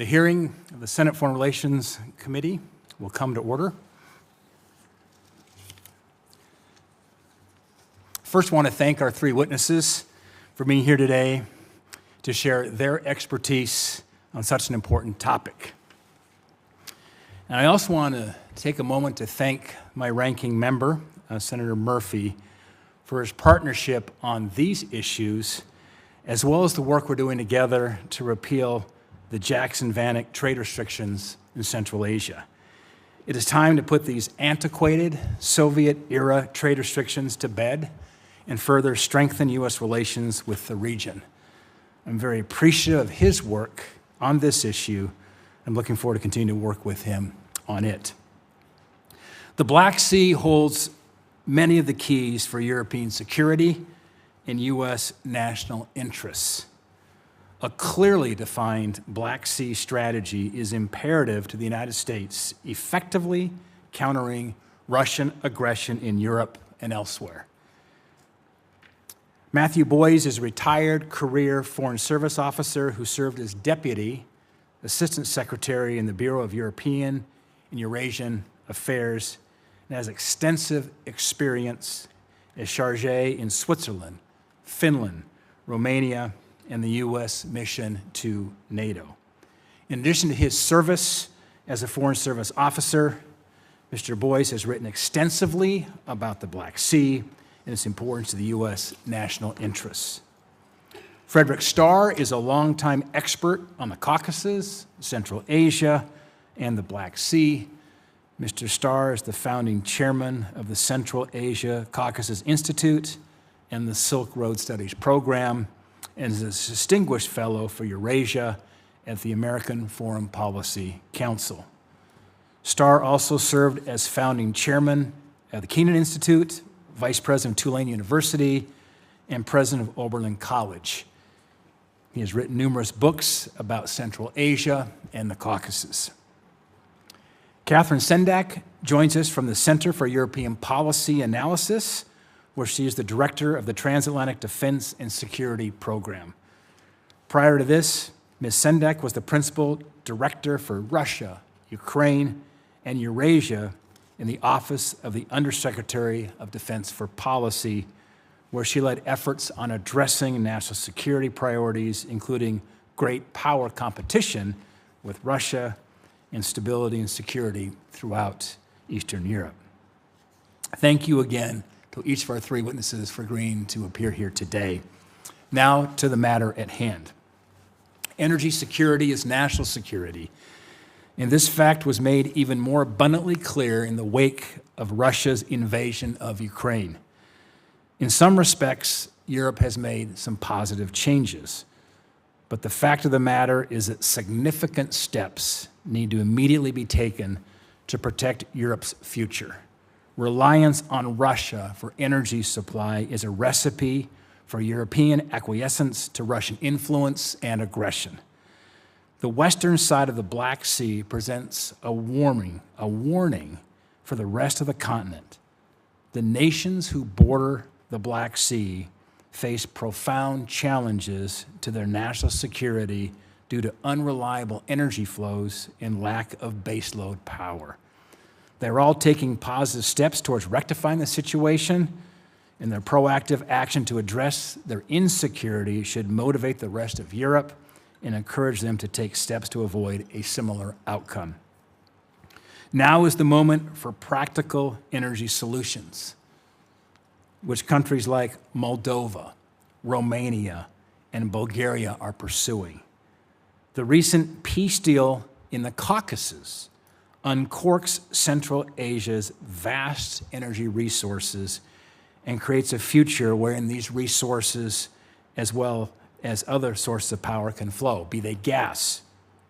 The hearing of the Senate Foreign Relations Committee will come to order. First, I want to thank our three witnesses for being here today to share their expertise on such an important topic. And I also want to take a moment to thank my ranking member, Senator Murphy, for his partnership on these issues, as well as the work we're doing together to repeal the Jackson-Vanik trade restrictions in Central Asia. It is time to put these antiquated Soviet-era trade restrictions to bed and further strengthen U.S. relations with the region. I'm very appreciative of his work on this issue. I'm looking forward to continuing to work with him on it. The Black Sea holds many of the keys for European security and U.S. national interests. A clearly defined Black Sea strategy is imperative to the United States effectively countering Russian aggression in Europe and elsewhere. Matthew Boyse is a retired career Foreign Service officer who served as Deputy Assistant Secretary in the Bureau of European and Eurasian Affairs and has extensive experience as charge in Switzerland, Finland, Romania, and the U.S. mission to NATO. In addition to his service as a Foreign Service officer, Mr. Boyse has written extensively about the Black Sea and its importance to the U.S. national interests. Frederick Starr is a longtime expert on the Caucasus, Central Asia, and the Black Sea. Mr. Starr is the founding chairman of the Central Asia Caucasus Institute and the Silk Road Studies Program, and is a distinguished fellow for Eurasia at the American Foreign Policy Council. Starr also served as founding chairman at the Keenan Institute, vice president of Tulane University, and president of Oberlin College. He has written numerous books about Central Asia and the Caucasus. Catherine Sendak joins us from the Center for European Policy Analysis, where she is the director of the Transatlantic Defense and Security Program. Prior to this, Ms. Sendak was the principal director for Russia, Ukraine, and Eurasia in the Office of the Undersecretary of Defense for Policy, where she led efforts on addressing national security priorities, including great power competition with Russia and stability and security throughout Eastern Europe. Thank you again to each of our three witnesses for agreeing to appear here today. Now to the matter at hand. Energy security is national security, and this fact was made even more abundantly clear in the wake of Russia's invasion of Ukraine. In some respects, Europe has made some positive changes, but the fact of the matter is that significant steps need to immediately be taken to protect Europe's future. Reliance on Russia for energy supply is a recipe for European acquiescence to Russian influence and aggression. The western side of the Black Sea presents a warning for the rest of the continent. The nations who border the Black Sea face profound challenges to their national security due to unreliable energy flows and lack of baseload power. They're all taking positive steps towards rectifying the situation, and their proactive action to address their insecurity should motivate the rest of Europe and encourage them to take steps to avoid a similar outcome. Now is the moment for practical energy solutions, which countries like Moldova, Romania, and Bulgaria are pursuing. The recent peace deal in the Caucasus uncorks Central Asia's vast energy resources and creates a future wherein these resources, as well as other sources of power, can flow, be they gas,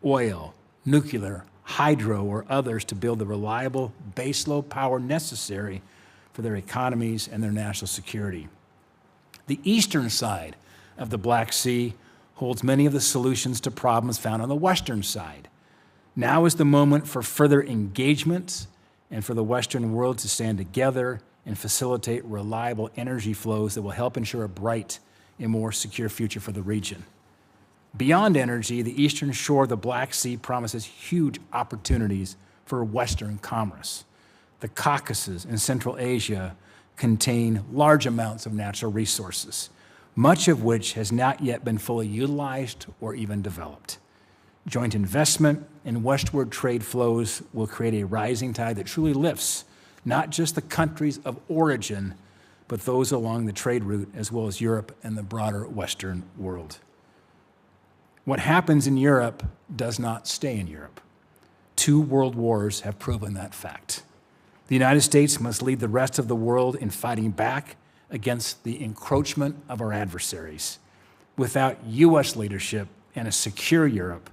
oil, nuclear, hydro, or others, to build the reliable baseload power necessary for their economies and their national security. The eastern side of the Black Sea holds many of the solutions to problems found on the western side. Now is the moment for further engagement and for the Western world to stand together and facilitate reliable energy flows that will help ensure a bright and more secure future for the region. Beyond energy, the eastern shore of the Black Sea promises huge opportunities for Western commerce. The Caucasus and Central Asia contain large amounts of natural resources, much of which has not yet been fully utilized or even developed. Joint investment and westward trade flows will create a rising tide that truly lifts not just the countries of origin, but those along the trade route, as well as Europe and the broader Western world. What happens in Europe does not stay in Europe. 2 world wars have proven that fact. The United States must lead the rest of the world in fighting back against the encroachment of our adversaries. Without U.S. leadership and a secure Europe,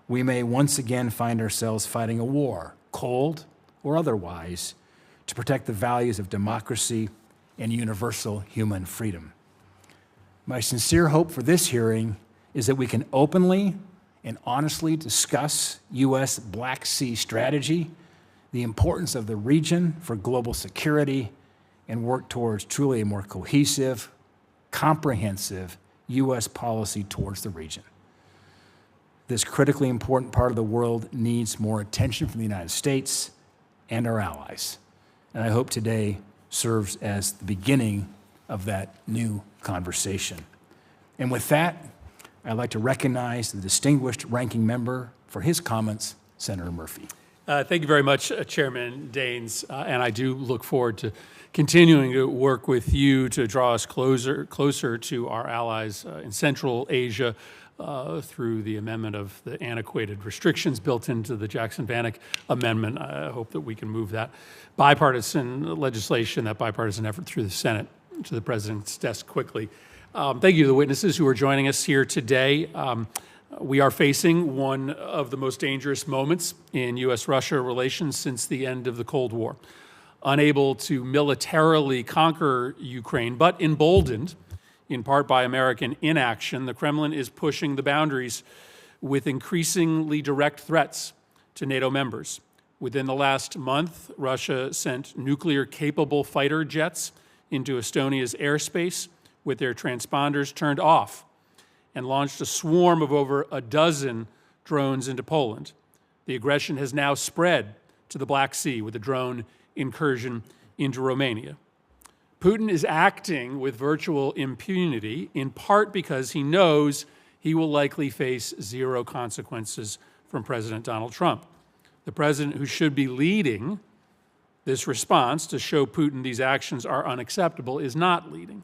we may once again find ourselves fighting a war, cold or otherwise, to protect the values of democracy and universal human freedom. My sincere hope for this hearing is that we can openly and honestly discuss U.S. Black Sea strategy, the importance of the region for global security, and work towards truly a more cohesive, comprehensive U.S. policy towards the region. This critically important part of the world needs more attention from the United States and our allies. And I hope today serves as the beginning of that new conversation. And with that, I'd like to recognize the distinguished ranking member for his comments, Senator Murphy. Thank you very much, Chairman Daines, and I do look forward to continuing to work with you to draw us closer to our allies in Central Asia through the amendment of the antiquated restrictions built into the Jackson-Vanik Amendment. I hope that we can move that bipartisan legislation, that bipartisan effort through the Senate to the President's desk quickly. Thank you to the witnesses who are joining us here today. We are facing one of the most dangerous moments in U.S.-Russia relations since the end of the Cold War. Unable to militarily conquer Ukraine, but emboldened in part by American inaction, the Kremlin is pushing the boundaries with increasingly direct threats to NATO members. Within the last month, Russia sent nuclear-capable fighter jets into Estonia's airspace with their transponders turned off, and launched a swarm of over a dozen drones into Poland. The aggression has now spread to the Black Sea with a drone incursion into Romania. Putin is acting with virtual impunity, in part because he knows he will likely face zero consequences from President Donald Trump. The president who should be leading this response to show Putin these actions are unacceptable is not leading.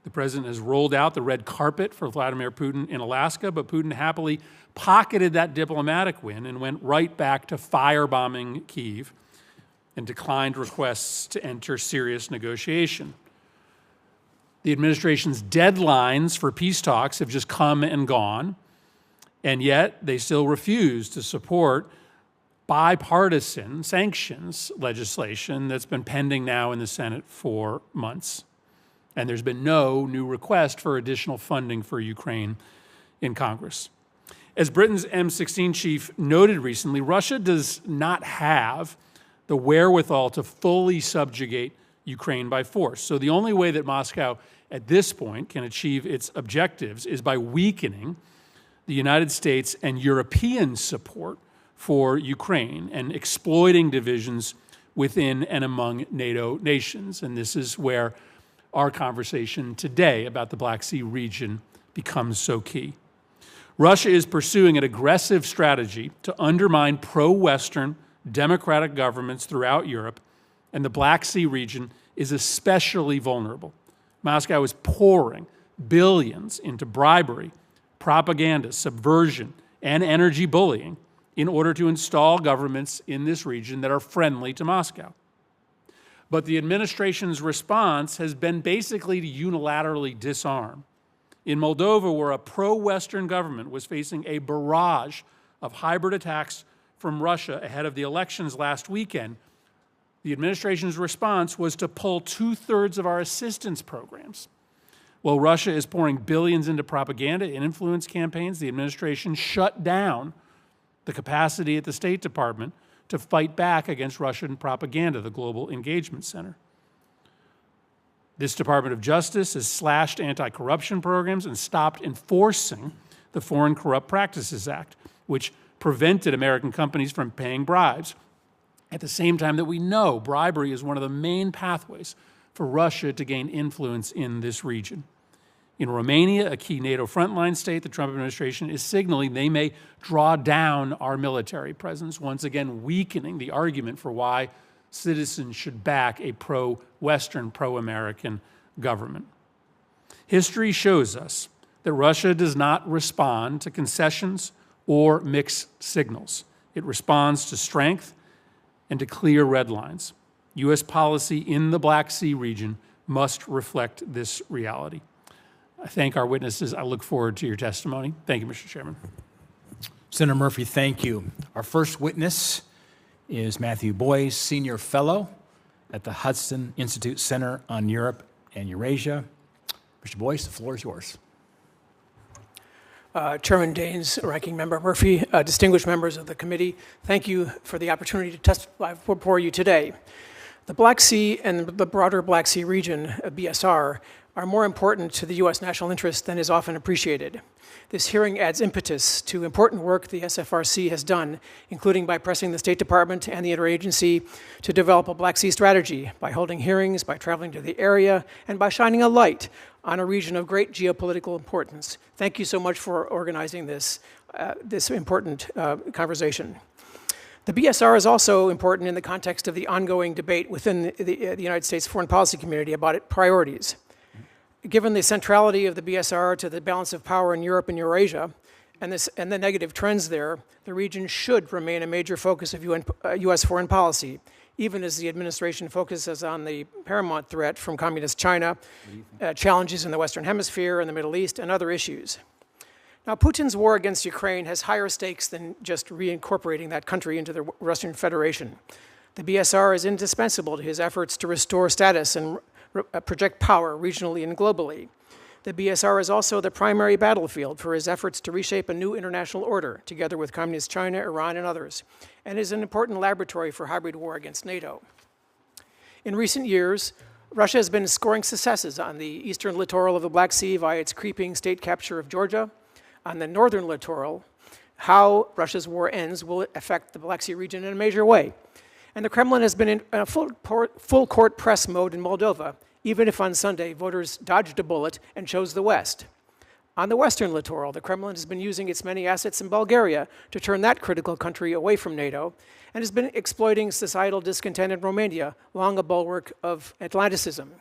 The president has rolled out the red carpet for Vladimir Putin in Alaska, but Putin happily pocketed that diplomatic win and went right back to firebombing Kyiv and declined requests to enter serious negotiation. The administration's deadlines for peace talks have just come and gone, and yet they still refuse to support bipartisan sanctions legislation that's been pending now in the Senate for months. And there's been no new request for additional funding for Ukraine in Congress. As Britain's M16 chief noted recently, Russia does not have the wherewithal to fully subjugate Ukraine by force. So the only way that Moscow at this point can achieve its objectives is by weakening the United States and European support for Ukraine and exploiting divisions within and among NATO nations. And this is where our conversation today about the Black Sea region becomes so key. Russia is pursuing an aggressive strategy to undermine pro-Western democratic governments throughout Europe, and the Black Sea region is especially vulnerable. Moscow is pouring billions into bribery, propaganda, subversion, and energy bullying in order to install governments in this region that are friendly to Moscow. But the administration's response has been basically to unilaterally disarm. In Moldova, where a pro-Western government was facing a barrage of hybrid attacks from Russia ahead of the elections last weekend, the administration's response was to pull 2/3 of our assistance programs. While Russia is pouring billions into propaganda and influence campaigns, the administration shut down the capacity at the State Department to fight back against Russian propaganda, the Global Engagement Center. This Department of Justice has slashed anti-corruption programs and stopped enforcing the Foreign Corrupt Practices Act, which prevented American companies from paying bribes. At the same time that we know bribery is one of the main pathways for Russia to gain influence in this region. In Romania, a key NATO frontline state, the Trump administration is signaling they may draw down our military presence, once again weakening the argument for why citizens should back a pro-Western, pro-American government. History shows us that Russia does not respond to concessions or mixed signals. It responds to strength and to clear red lines. U.S. policy in the Black Sea region must reflect this reality. I thank our witnesses. I look forward to your testimony. Thank you, Mr. Chairman. Senator Murphy, thank you. Our first witness is Matthew Boyse, Senior Fellow at the Hudson Institute Center on Europe and Eurasia. Mr. Boyse, the floor is yours. Chairman Daines, Ranking Member Murphy, distinguished members of the committee, thank you for the opportunity to testify before you today. The Black Sea and the broader Black Sea region, BSR, are more important to the U.S. national interest than is often appreciated. This hearing adds impetus to important work the SFRC has done, including by pressing the State Department and the interagency to develop a Black Sea strategy, by holding hearings, by traveling to the area, and by shining a light on a region of great geopolitical importance. Thank you so much for organizing this important conversation. The BSR is also important in the context of the ongoing debate within the United States foreign policy community about its priorities. Given the centrality of the BSR to the balance of power in Europe and Eurasia, and the negative trends there, the region should remain a major focus of U.S. foreign policy, even as the administration focuses on the paramount threat from communist China, challenges in the Western Hemisphere and the Middle East, and other issues. Now, Putin's war against Ukraine has higher stakes than just reincorporating that country into the Russian Federation. The BSR is indispensable to his efforts to restore status and project power regionally and globally. The BSR is also the primary battlefield for his efforts to reshape a new international order, together with Communist China, Iran, and others, and is an important laboratory for hybrid war against NATO. In recent years, Russia has been scoring successes on the eastern littoral of the Black Sea via its creeping state capture of Georgia. On the northern littoral, how Russia's war ends will affect the Black Sea region in a major way. And the Kremlin has been in a full court press mode in Moldova, even if on Sunday voters dodged a bullet and chose the West. On the western littoral, the Kremlin has been using its many assets in Bulgaria to turn that critical country away from NATO, and has been exploiting societal discontent in Romania, long a bulwark of Atlanticism.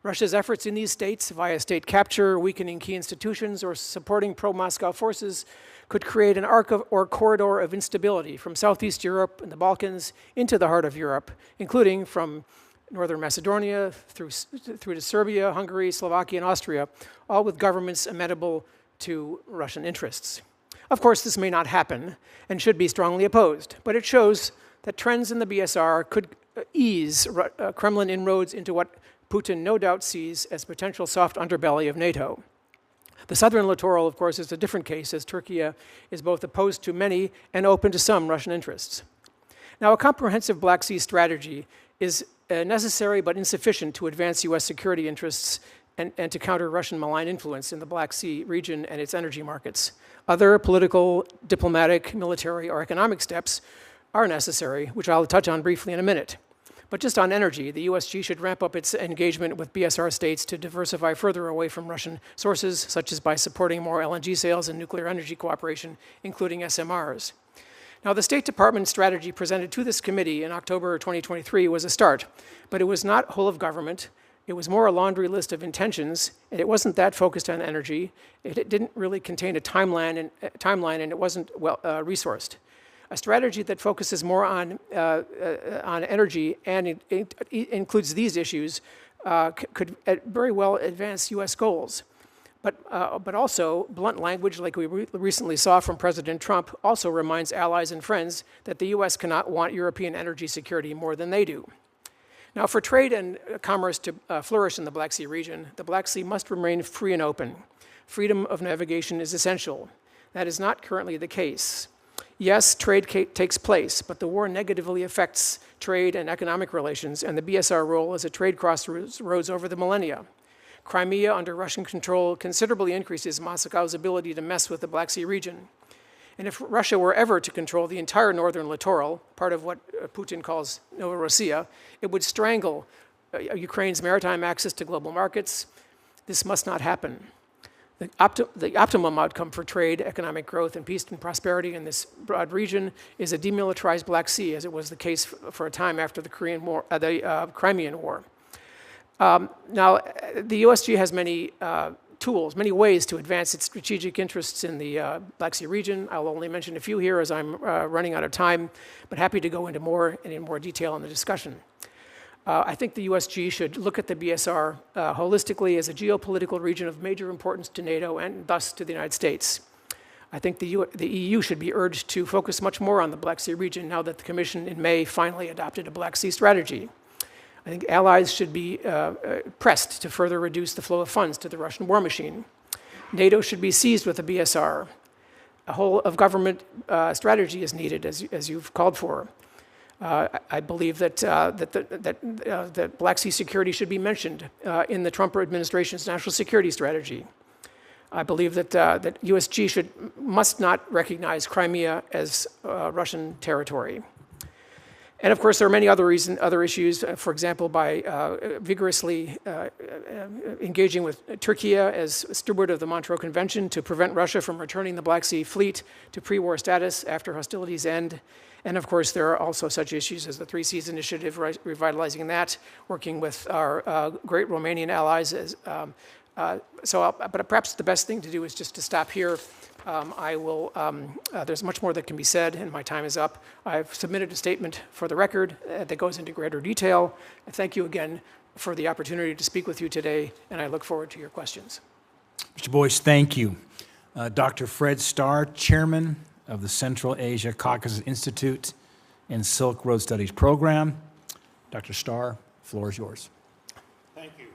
Russia's efforts in these states, via state capture, weakening key institutions, or supporting pro-Moscow forces, could create an arc or corridor of instability from Southeast Europe and the Balkans into the heart of Europe, including from northern Macedonia through to Serbia, Hungary, Slovakia, and Austria, all with governments amenable to Russian interests. Of course, this may not happen and should be strongly opposed, but it shows that trends in the BSR could ease Kremlin inroads into what Putin no doubt sees as potential soft underbelly of NATO. The southern littoral, of course, is a different case, as Turkey is both opposed to many and open to some Russian interests. Now, a comprehensive Black Sea strategy is necessary but insufficient to advance U.S. security interests and to counter Russian malign influence in the Black Sea region and its energy markets. Other political, diplomatic, military, or economic steps are necessary, which I'll touch on briefly in a minute. But just on energy, the USG should ramp up its engagement with BSR states to diversify further away from Russian sources, such as by supporting more LNG sales and nuclear energy cooperation, including SMRs. Now, the State Department strategy presented to this committee in October 2023 was a start, but it was not whole of government. It was more a laundry list of intentions, and it wasn't that focused on energy. It didn't really contain a timeline, and it wasn't well resourced. A strategy that focuses more on energy and it includes these issues could very well advance U.S. goals. But also, blunt language, like we recently saw from President Trump, also reminds allies and friends that the U.S. cannot want European energy security more than they do. Now, for trade and commerce to flourish in the Black Sea region, the Black Sea must remain free and open. Freedom of navigation is essential. That is not currently the case. Yes, trade takes place, but the war negatively affects trade and economic relations and the BSR role as a trade crossroads over the millennia. Crimea under Russian control considerably increases Moscow's ability to mess with the Black Sea region. And if Russia were ever to control the entire northern littoral, part of what Putin calls Novorossiya, it would strangle Ukraine's maritime access to global markets. This must not happen. The optimum outcome for trade, economic growth, and peace and prosperity in this broad region is a demilitarized Black Sea, as it was the case for a time after the Crimean War. Now, the USG has many tools, many ways to advance its strategic interests in the Black Sea region. I'll only mention a few here as I'm running out of time, but happy to go into more and in more detail in the discussion. I think the USG should look at the BSR holistically as a geopolitical region of major importance to NATO and thus to the United States. I think the EU should be urged to focus much more on the Black Sea region now that the Commission in May finally adopted a Black Sea strategy. I think allies should be pressed to further reduce the flow of funds to the Russian war machine. NATO should be seized with the BSR. A whole of government strategy is needed, as you've called for. I believe that Black Sea security should be mentioned in the Trump administration's national security strategy. I believe that USG must not recognize Crimea as Russian territory. And of course, there are many other issues, for example, by vigorously engaging with Turkey as steward of the Montreux Convention to prevent Russia from returning the Black Sea Fleet to pre-war status after hostilities end. And of course, there are also such issues as the Three Seas Initiative, revitalizing that, working with our great Romanian allies. But perhaps the best thing to do is just to stop here. There's much more that can be said, and my time is up. I've submitted a statement for the record that goes into greater detail. I thank you again for the opportunity to speak with you today, and I look forward to your questions. Mr. Boyse, thank you. Dr. Fred Starr, Chairman of the Central Asia Caucasus Institute and Silk Road Studies Program. Dr. Starr, the floor is yours. Thank you.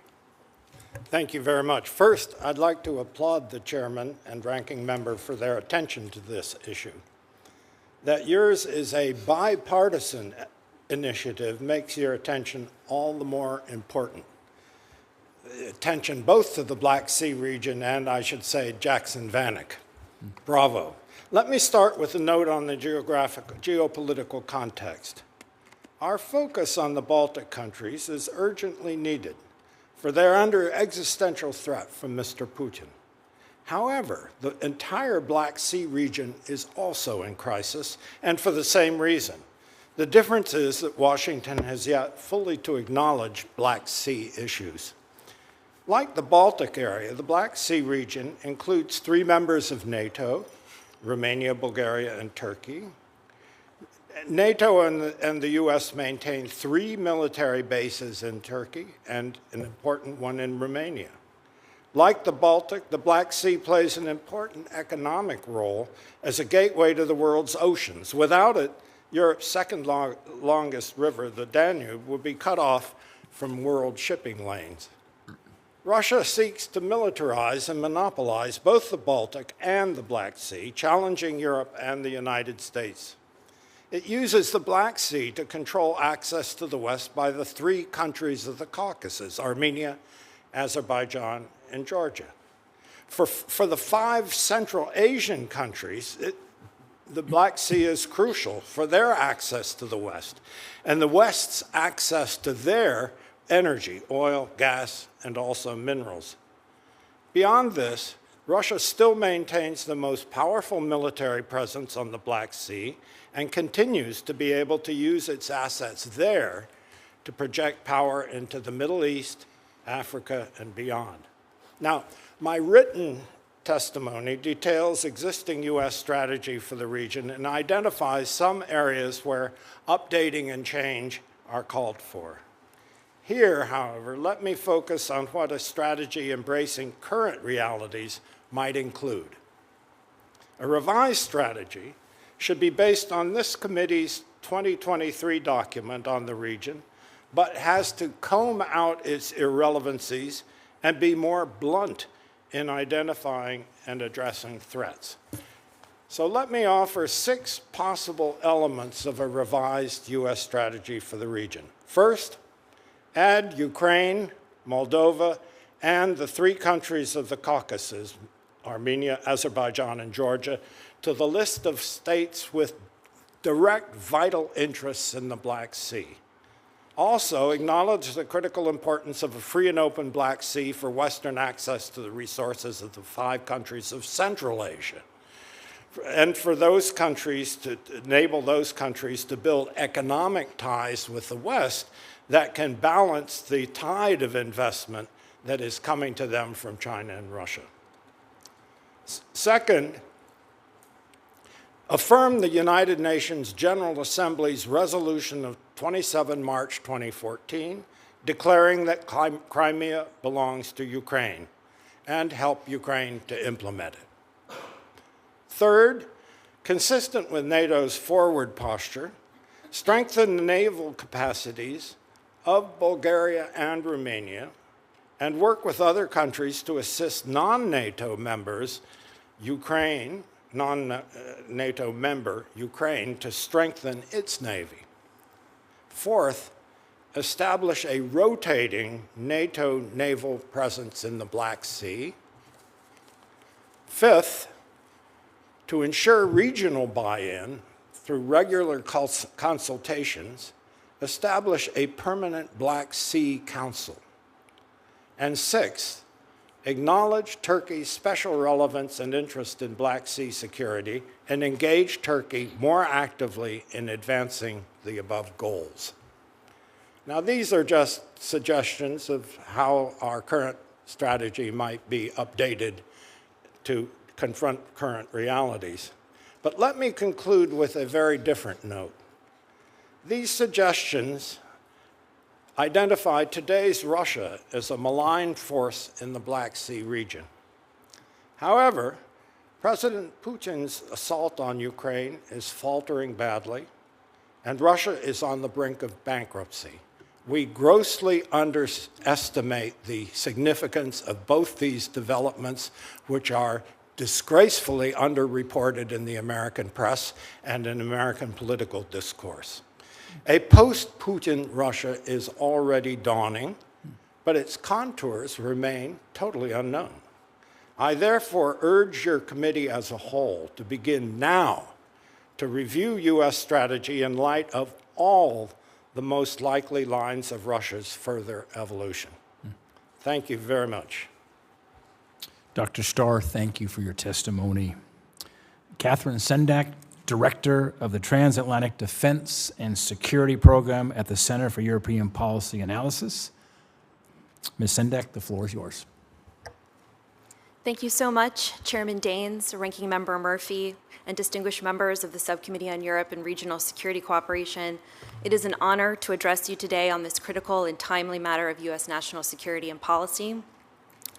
Thank you very much. First, I'd like to applaud the chairman and ranking member for their attention to this issue. That yours is a bipartisan initiative makes your attention all the more important. Attention both to the Black Sea region and, I should say, Jackson Vanik. Bravo. Let me start with a note on the geopolitical context. Our focus on the Baltic countries is urgently needed, for they're under existential threat from Mr. Putin. However, the entire Black Sea region is also in crisis, and for the same reason. The difference is that Washington has yet fully to acknowledge Black Sea issues. Like the Baltic area, the Black Sea region includes 3 members of NATO, Romania, Bulgaria, and Turkey. NATO and the US maintain 3 military bases in Turkey and an important one in Romania. Like the Baltic, the Black Sea plays an important economic role as a gateway to the world's oceans. Without it, Europe's second longest river, the Danube, would be cut off from world shipping lanes. Russia seeks to militarize and monopolize both the Baltic and the Black Sea, challenging Europe and the United States. It uses the Black Sea to control access to the West by the 3 countries of the Caucasus, Armenia, Azerbaijan, and Georgia. For the 5 Central Asian countries, the Black Sea is crucial for their access to the West, and the West's access to their energy, oil, gas, and also minerals. Beyond this, Russia still maintains the most powerful military presence on the Black Sea and continues to be able to use its assets there to project power into the Middle East, Africa, and beyond. Now, my written testimony details existing U.S. strategy for the region and identifies some areas where updating and change are called for. Here, however, let me focus on what a strategy embracing current realities might include. A revised strategy should be based on this committee's 2023 document on the region, but has to comb out its irrelevancies and be more blunt in identifying and addressing threats. So let me offer 6 possible elements of a revised U.S. strategy for the region. First, add Ukraine, Moldova, and the 3 countries of the Caucasus, Armenia, Azerbaijan, and Georgia, to the list of states with direct vital interests in the Black Sea. Also, acknowledge the critical importance of a free and open Black Sea for Western access to the resources of the 5 countries of Central Asia, and for those countries to enable those countries to build economic ties with the West that can balance the tide of investment that is coming to them from China and Russia. Second, affirm the United Nations General Assembly's resolution of 27 March 2014, declaring that Crimea belongs to Ukraine, and help Ukraine to implement it. Third, consistent with NATO's forward posture, strengthen the naval capacities of Bulgaria and Romania, and work with other countries to assist non-NATO members, non-NATO member Ukraine, to strengthen its navy. Fourth, establish a rotating NATO naval presence in the Black Sea. Fifth, to ensure regional buy-in through regular consultations, establish a permanent Black Sea Council. And sixth, acknowledge Turkey's special relevance and interest in Black Sea security and engage Turkey more actively in advancing the above goals. Now, these are just suggestions of how our current strategy might be updated to confront current realities. But let me conclude with a very different note. These suggestions identify today's Russia as a malign force in the Black Sea region. However, President Putin's assault on Ukraine is faltering badly, and Russia is on the brink of bankruptcy. We grossly underestimate the significance of both these developments, which are disgracefully underreported in the American press and in American political discourse. A post-Putin Russia is already dawning, but its contours remain totally unknown. I therefore urge your committee as a whole to begin now to review U.S. strategy in light of all the most likely lines of Russia's further evolution. Thank you very much. Dr. Starr, thank you for your testimony. Catherine Sendak, Director of the Transatlantic Defense and Security Program at the Center for European Policy Analysis. Ms. Sendak, the floor is yours. Thank you so much, Chairman Daines, Ranking Member Murphy, and distinguished members of the Subcommittee on Europe and Regional Security Cooperation. It is an honor to address you today on this critical and timely matter of U.S. national security and policy.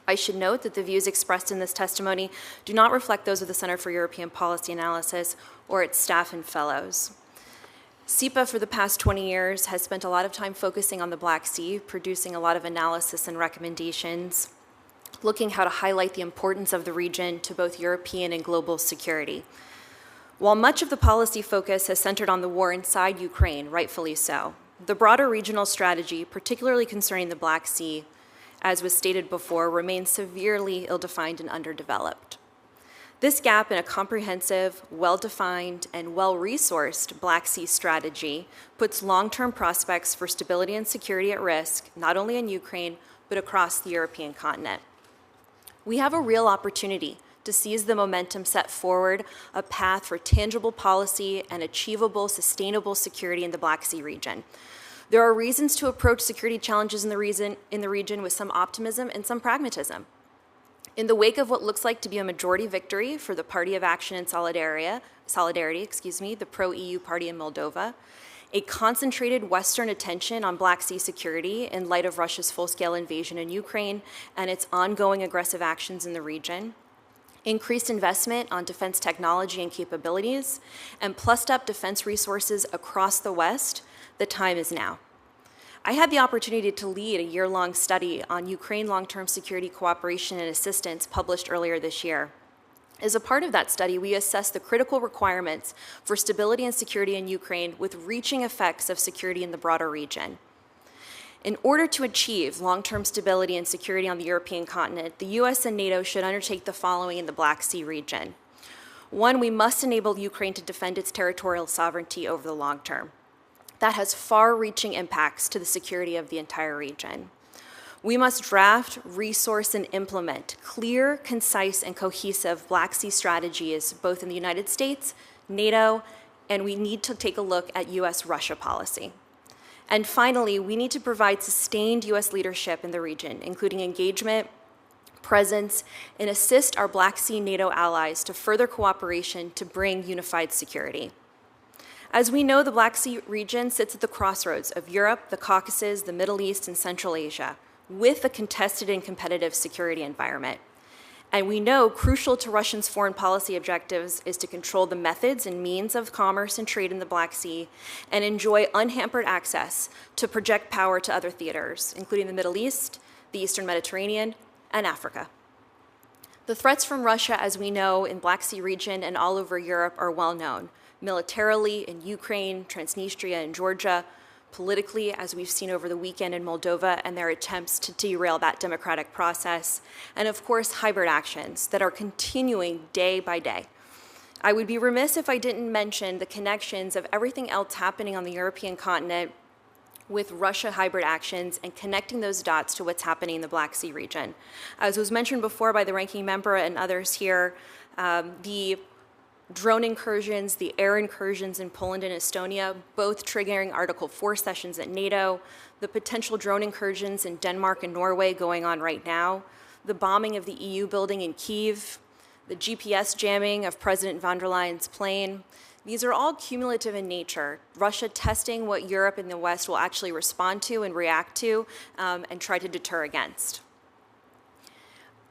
I should note that the views expressed in this testimony do not reflect those of the Center for European Policy Analysis or its staff and fellows. CEPA for the past 20 years has spent a lot of time focusing on the Black Sea, producing a lot of analysis and recommendations, looking how to highlight the importance of the region to both European and global security. While much of the policy focus has centered on the war inside Ukraine, rightfully so, the broader regional strategy, particularly concerning the Black Sea, as was stated before, remains severely ill-defined and underdeveloped. This gap in a comprehensive, well-defined, and well-resourced Black Sea strategy puts long-term prospects for stability and security at risk, not only in Ukraine, but across the European continent. We have a real opportunity to seize the momentum set forward, a path for tangible policy and achievable, sustainable security in the Black Sea region. There are reasons to approach security challenges in the region with some optimism and some pragmatism. In the wake of what looks like to be a majority victory for the Party of Action and Solidarity, the pro-EU party in Moldova, a concentrated Western attention on Black Sea security in light of Russia's full-scale invasion in Ukraine and its ongoing aggressive actions in the region, increased investment on defense technology and capabilities, and plussed-up defense resources across the West, the time is now. I had the opportunity to lead a year-long study on Ukraine long-term security cooperation and assistance published earlier this year. As a part of that study, we assessed the critical requirements for stability and security in Ukraine with reaching effects of security in the broader region. In order to achieve long-term stability and security on the European continent, the US and NATO should undertake the following in the Black Sea region. One, we must enable Ukraine to defend its territorial sovereignty over the long term. That has far-reaching impacts to the security of the entire region. We must draft, resource, and implement clear, concise, and cohesive Black Sea strategies, both in the United States, NATO, and we need to take a look at US-Russia policy. And finally, we need to provide sustained US leadership in the region, including engagement, presence, and assist our Black Sea NATO allies to further cooperation to bring unified security. As we know, the Black Sea region sits at the crossroads of Europe, the Caucasus, the Middle East, and Central Asia, with a contested and competitive security environment. And we know crucial to Russia's foreign policy objectives is to control the methods and means of commerce and trade in the Black Sea and enjoy unhampered access to project power to other theaters, including the Middle East, the Eastern Mediterranean, and Africa. The threats from Russia, as we know, in Black Sea region and all over Europe are well known. Militarily in Ukraine, Transnistria, and Georgia, politically, as we've seen over the weekend in Moldova and their attempts to derail that democratic process, and of course, hybrid actions that are continuing day by day. I would be remiss if I didn't mention the connections of everything else happening on the European continent with Russia hybrid actions and connecting those dots to what's happening in the Black Sea region. As was mentioned before by the ranking member and others here, the drone incursions, the air incursions in Poland and Estonia, both triggering Article 4 sessions at NATO, the potential drone incursions in Denmark and Norway going on right now, the bombing of the EU building in Kyiv, the GPS jamming of President von der Leyen's plane. These are all cumulative in nature. Russia testing what Europe and the West will actually respond to and react to and try to deter against.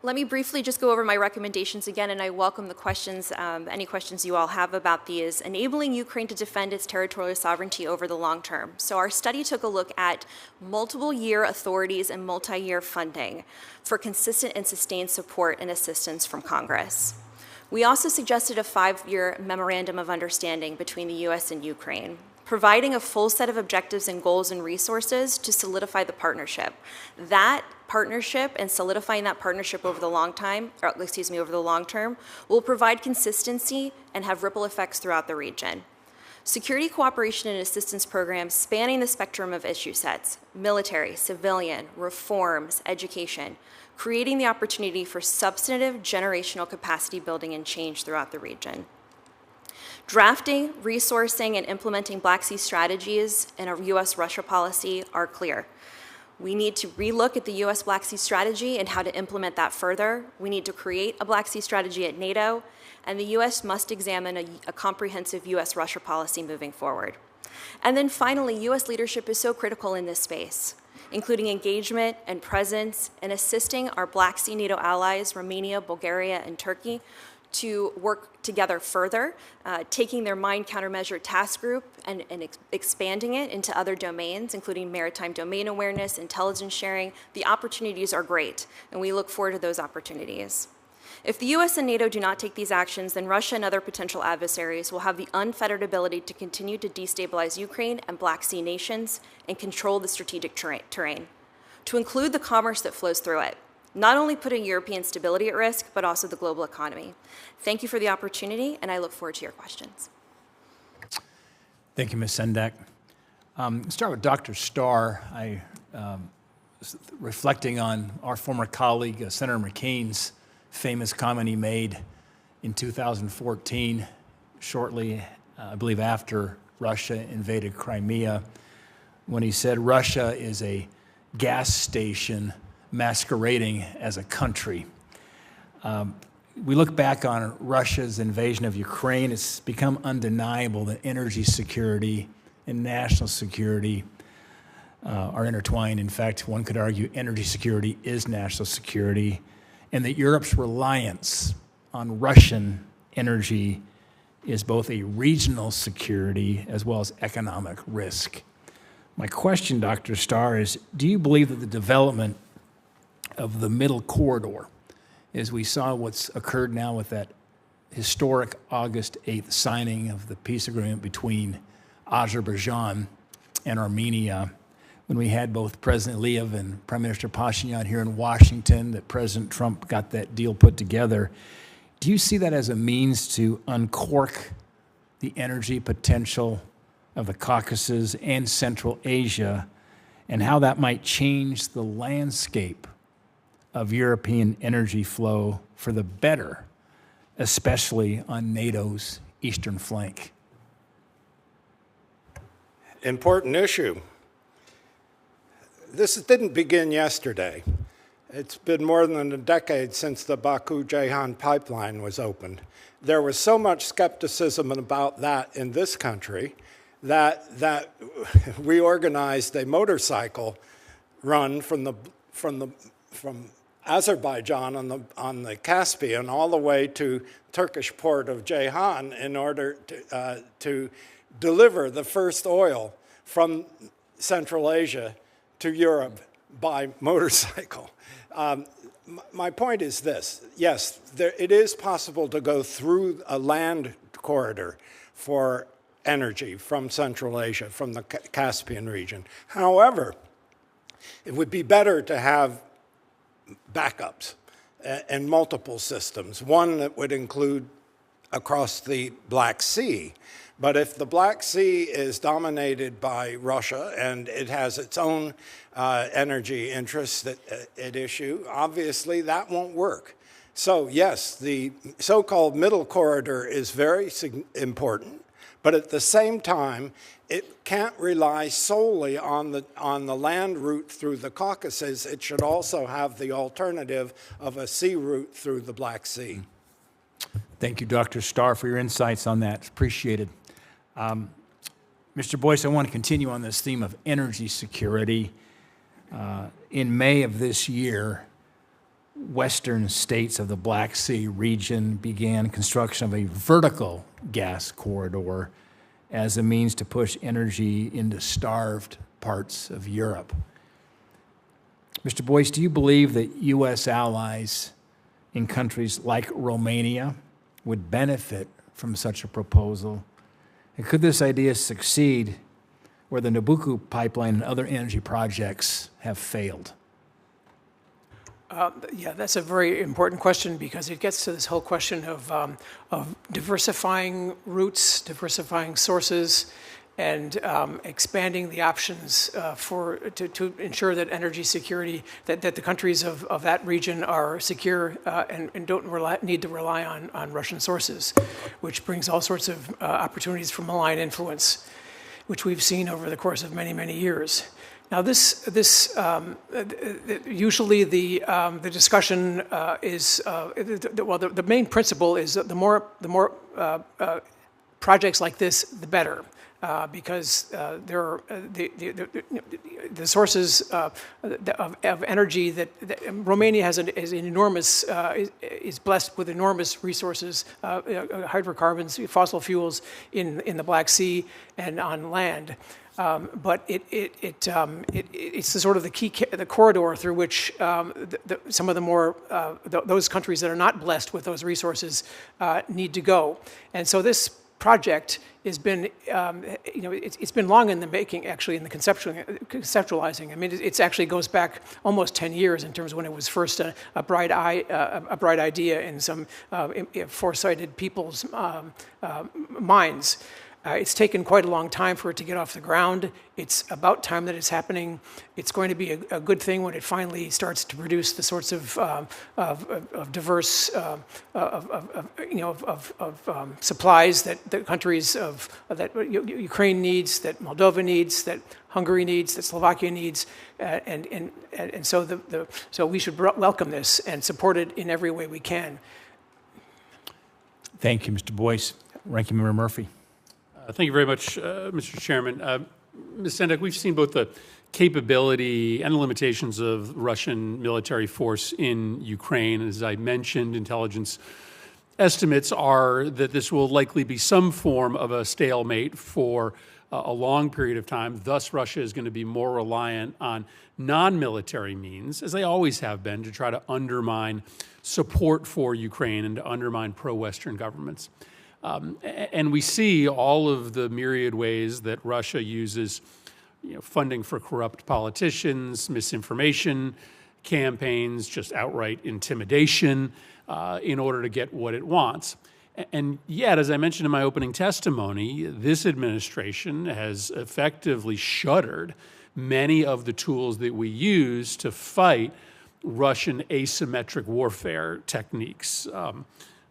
Let me briefly just go over my recommendations again, and I welcome the questions, any questions you all have about these. Enabling Ukraine to defend its territorial sovereignty over the long term. So our study took a look at multiple year authorities and multi-year funding for consistent and sustained support and assistance from Congress. We also suggested a 5-year memorandum of understanding between the US and Ukraine, providing a full set of objectives and goals and resources to solidify the partnership. That partnership and solidifying that partnership over the long term will provide consistency and have ripple effects throughout the region. Security cooperation and assistance programs spanning the spectrum of issue sets, military, civilian, reforms, education, creating the opportunity for substantive generational capacity building and change throughout the region. Drafting, resourcing, and implementing Black Sea strategies in our US-Russia policy are clear. We need to relook at the US Black Sea strategy and how to implement that further. We need to create a Black Sea strategy at NATO, and the US must examine a comprehensive US-Russia policy moving forward. And then finally, US leadership is so critical in this space, including engagement and presence and assisting our Black Sea NATO allies, Romania, Bulgaria, and Turkey, to work together further, taking their mine countermeasure task group and expanding it into other domains, including maritime domain awareness, intelligence sharing. The opportunities are great, and we look forward to those opportunities. If the US and NATO do not take these actions, then Russia and other potential adversaries will have the unfettered ability to continue to destabilize Ukraine and Black Sea nations and control the strategic terrain, to include the commerce that flows through it, not only putting European stability at risk, but also the global economy. Thank you for the opportunity, and I look forward to your questions. Thank you, Ms. Sendak. Start with Dr. Starr. Reflecting on our former colleague, Senator McCain's famous comment he made in 2014, shortly, I believe, after Russia invaded Crimea, when he said Russia is a gas station masquerading as a country. We look back on Russia's invasion of Ukraine, it's become undeniable that energy security and national security are intertwined. In fact, one could argue energy security is national security, and that Europe's reliance on Russian energy is both a regional security as well as economic risk. My question, Dr. Starr, is do you believe that the development of the middle corridor, as we saw what's occurred now with that historic August 8th signing of the peace agreement between Azerbaijan and Armenia, when we had both President Aliyev and Prime Minister Pashinyan here in Washington, that President Trump got that deal put together. Do you see that as a means to uncork the energy potential of the Caucasus and Central Asia, and how that might change the landscape of European energy flow for the better, especially on NATO's eastern flank? Important issue. This didn't begin yesterday. It's been more than a decade since the Baku-Ceyhan pipeline was opened. There was so much skepticism about that in this country that we organized a motorcycle run from Azerbaijan on the Caspian all the way to Turkish port of Ceyhan in order to deliver the first oil from Central Asia to Europe by motorcycle. My point is this: yes, it is possible to go through a land corridor for energy from Central Asia, from the Caspian region. However, it would be better to have backups and multiple systems, one that would include across the Black Sea. But if the Black Sea is dominated by Russia and it has its own energy interests at issue, obviously that won't work. So yes, the so-called middle corridor is very important, but at the same time, it can't rely solely on the land route through the Caucasus. It should also have the alternative of a sea route through the Black Sea. Thank you, Dr. Starr, for your insights on that. Appreciated. Mr. Boyse, I want to continue on this theme of energy security. In May of this year, western states of the Black Sea region began construction of a vertical gas corridor as a means to push energy into starved parts of Europe. Mr. Boyse, do you believe that U.S. allies in countries like Romania would benefit from such a proposal? And could this idea succeed where the Nabucco pipeline and other energy projects have failed? Yeah, that's a very important question because it gets to this whole question of diversifying routes, diversifying sources, and expanding the options to ensure that energy security, that the countries of that region are secure and don't need to rely on Russian sources, which brings all sorts of opportunities for malign influence, which we've seen over the course of many, many years. Now, usually the discussion is the main principle is that the more projects like this, the better. Because there are the sources of energy that Romania is blessed with enormous resources, hydrocarbons, fossil fuels in the Black Sea and on land. But it's the sort of the corridor through which some of the more those countries that are not blessed with those resources need to go, and so this project has been, it's been long in the making, actually, in the conceptualizing. I mean, it actually goes back almost 10 years in terms of when it was first a bright idea in some foresighted people's minds. It's taken quite a long time for it to get off the ground. It's about time that it's happening. It's going to be a good thing when it finally starts to produce the sorts of diverse supplies that the countries that Ukraine needs, that Moldova needs, that Hungary needs, that Slovakia needs, and so we should welcome this and support it in every way we can. Thank you, Mr. Boyse. Ranking Member Murphy. Thank you very much, Mr. Chairman. Ms. Sendak, we've seen both the capability and the limitations of Russian military force in Ukraine. As I mentioned, intelligence estimates are that this will likely be some form of a stalemate for a long period of time. Thus, Russia is going to be more reliant on non-military means, as they always have been, to try to undermine support for Ukraine and to undermine pro-Western governments. And we see all of the myriad ways that Russia uses funding for corrupt politicians, misinformation campaigns, just outright intimidation in order to get what it wants. And yet, as I mentioned in my opening testimony, this administration has effectively shuttered many of the tools that we use to fight Russian asymmetric warfare techniques.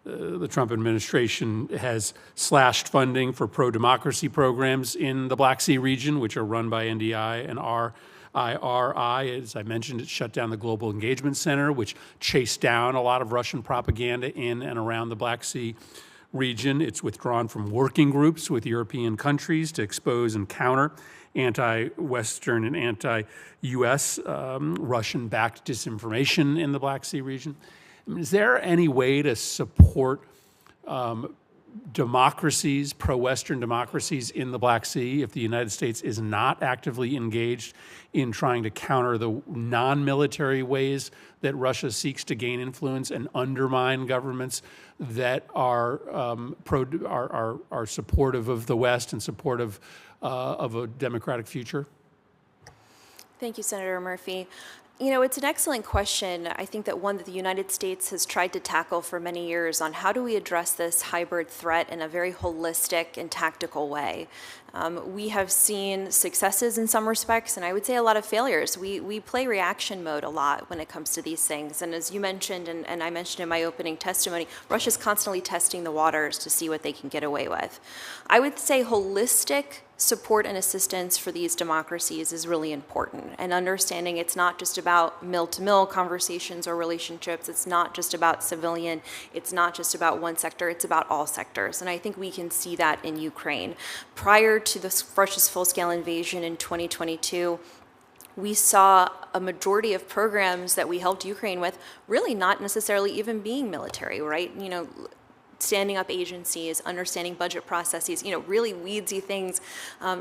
The Trump administration has slashed funding for pro-democracy programs in the Black Sea region, which are run by NDI and RIRI. As I mentioned, it shut down the Global Engagement Center, which chased down a lot of Russian propaganda in and around the Black Sea region. It's withdrawn from working groups with European countries to expose and counter anti-Western and anti-U.S. Russian-backed disinformation in the Black Sea region. Is there any way to support democracies, pro-Western democracies in the Black Sea if the United States is not actively engaged in trying to counter the non-military ways that Russia seeks to gain influence and undermine governments that are supportive of the West and supportive of a democratic future? Thank you, Senator Murphy. It's an excellent question. I think that one that the United States has tried to tackle for many years on how do we address this hybrid threat in a very holistic and tactical way. We have seen successes in some respects, and I would say a lot of failures. We play reaction mode a lot when it comes to these things. And as you mentioned, and I mentioned in my opening testimony, Russia's constantly testing the waters to see what they can get away with. I would say holistic support and assistance for these democracies is really important, and understanding it's not just about mill-to-mill conversations or relationships, it's not just about civilian, it's not just about one sector, it's about all sectors. And I think we can see that in Ukraine. Prior to Russia's full-scale invasion in 2022, we saw a majority of programs that we helped Ukraine with really not necessarily even being military, right? Standing up agencies, understanding budget processes, really weedsy things.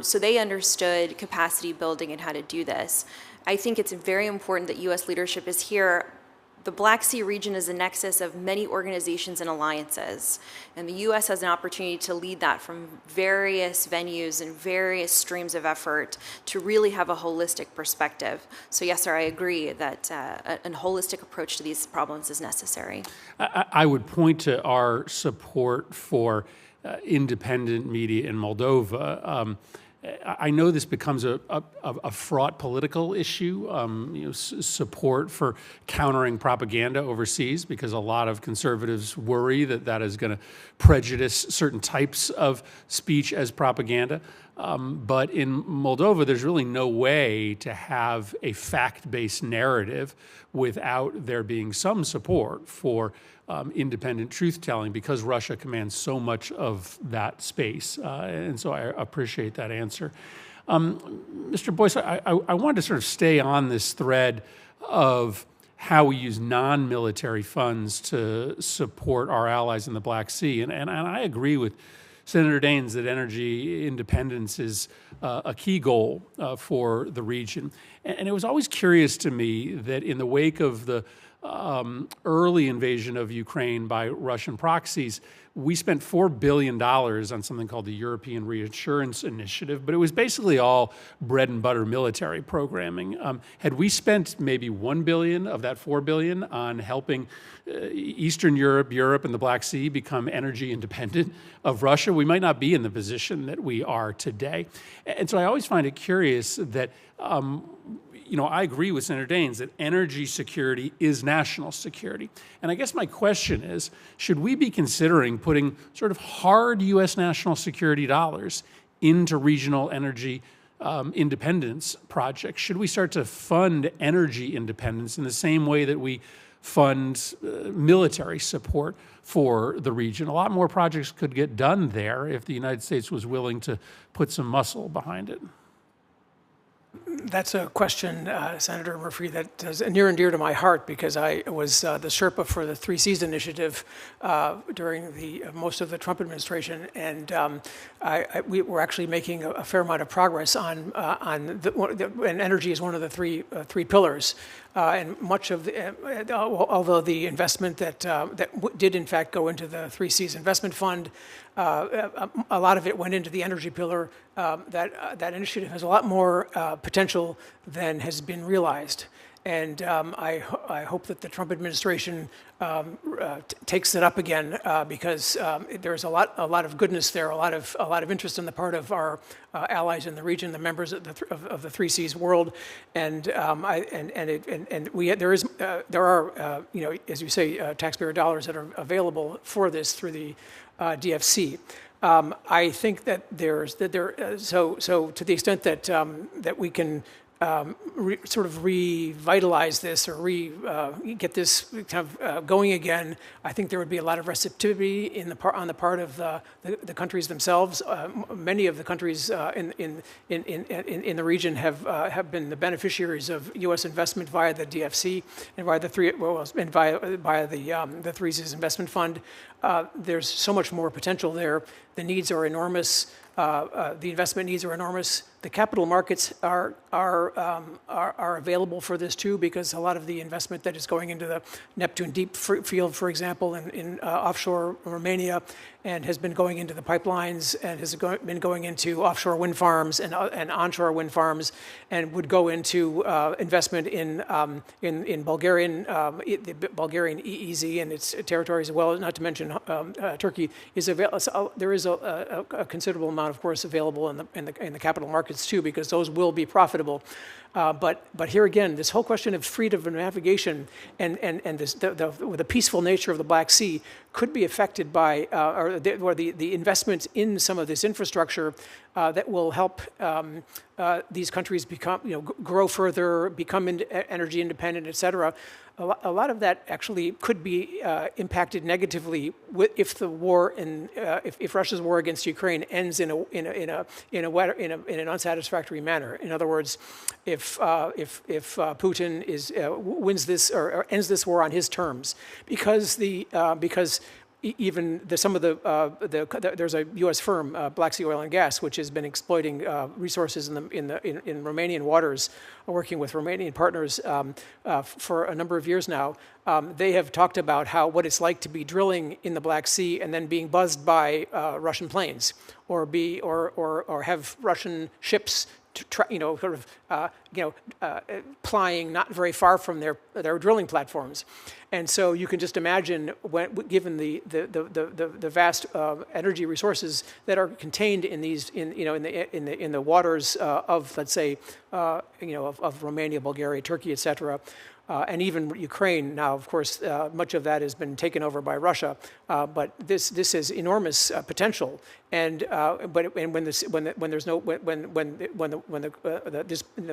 So they understood capacity building and how to do this. I think it's very important that U.S. leadership is here. The Black Sea region is a nexus of many organizations and alliances, and the U.S. has an opportunity to lead that from various venues and various streams of effort to really have a holistic perspective. So yes, sir, I agree that a holistic approach to these problems is necessary. I would point to our support for independent media in Moldova. I know this becomes a fraught political issue, support for countering propaganda overseas, because a lot of conservatives worry that that is going to prejudice certain types of speech as propaganda. But in Moldova, there's really no way to have a fact-based narrative without there being some support for independent truth-telling, because Russia commands so much of that space. And so I appreciate that answer. Mr. Boyse, I wanted to sort of stay on this thread of how we use non-military funds to support our allies in the Black Sea. And I agree with Senator Daines that energy independence is a key goal for the region. And it was always curious to me that in the wake of the early invasion of Ukraine by Russian proxies, we spent $4 billion on something called the European Reassurance Initiative, but it was basically all bread and butter military programming. Had we spent maybe $1 billion of that $4 billion on helping Eastern Europe and the Black Sea become energy independent of Russia, we might not be in the position that we are today. And so I always find it curious that I agree with Senator Daines that energy security is national security. And I guess my question is, should we be considering putting sort of hard U.S. national security dollars into regional energy independence projects? Should we start to fund energy independence in the same way that we fund military support for the region? A lot more projects could get done there if the United States was willing to put some muscle behind it. That's a question, Senator Murphy, that is near and dear to my heart because I was the Sherpa for the 3 Cs initiative during most of the Trump administration, and we were actually making a fair amount of progress on and energy is one of the three pillars. And much of although the investment that did in fact go into the 3 Cs investment fund, a lot of it went into the energy pillar. That initiative has a lot more potential than has been realized. And I hope that the Trump administration takes it up again because there's a lot of goodness there, a lot of interest on the part of our allies in the region, the members of the 3 Cs world, and there are as you say taxpayer dollars that are available for this through the DFC. I think that so to the extent that that we can sort of revitalize this or get this kind of going again, I think there would be a lot of receptivity on the part of the countries themselves. Many of the countries in the region have been the beneficiaries of U.S. investment via the DFC and via the 3 Cs investment fund. There's so much more potential there. The needs are enormous. The investment needs are enormous. The capital markets are available for this too, because a lot of the investment that is going into the Neptune Deep field, for example, in offshore Romania, and has been going into the pipelines and has been going into offshore wind farms and onshore wind farms, and would go into investment in Bulgarian the Bulgarian EEZ and its territories as well. Not to mention Turkey is available. So there is a considerable amount, of course, available in the capital markets too, because those will be profitable. But here again, this whole question of freedom of navigation and the peaceful nature of the Black Sea could be affected by the investment in some of this infrastructure that will help these countries grow further, become energy independent, et cetera. A lot of that actually could be impacted negatively if the war if Russia's war against Ukraine ends in an unsatisfactory manner. In other words, if Putin wins this or ends this war on his terms, because even some of there's a U.S. firm, Black Sea Oil and Gas, which has been exploiting resources in Romanian waters, working with Romanian partners for a number of years now. They have talked about what it's like to be drilling in the Black Sea and then being buzzed by Russian planes, or have Russian ships plying not very far from their drilling platforms. And so you can just imagine, given the vast energy resources that are contained in these in the waters of, let's say, of Romania, Bulgaria, Turkey, etc. And even Ukraine now, of course, much of that has been taken over by Russia. But this has enormous potential. And when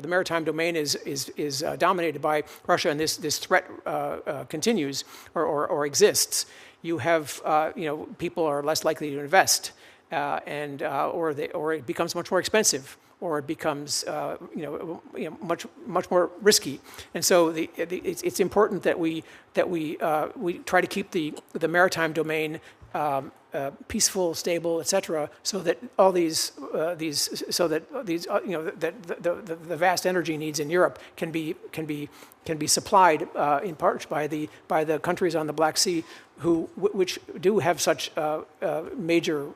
the maritime domain is dominated by Russia, and this threat continues or exists, you have people are less likely to invest, or it becomes much more expensive, or it becomes much more risky. And so it's important that we try to keep the maritime domain peaceful, stable, etc., so that all the vast energy needs in Europe can be supplied in part by the countries on the Black Sea which do have such major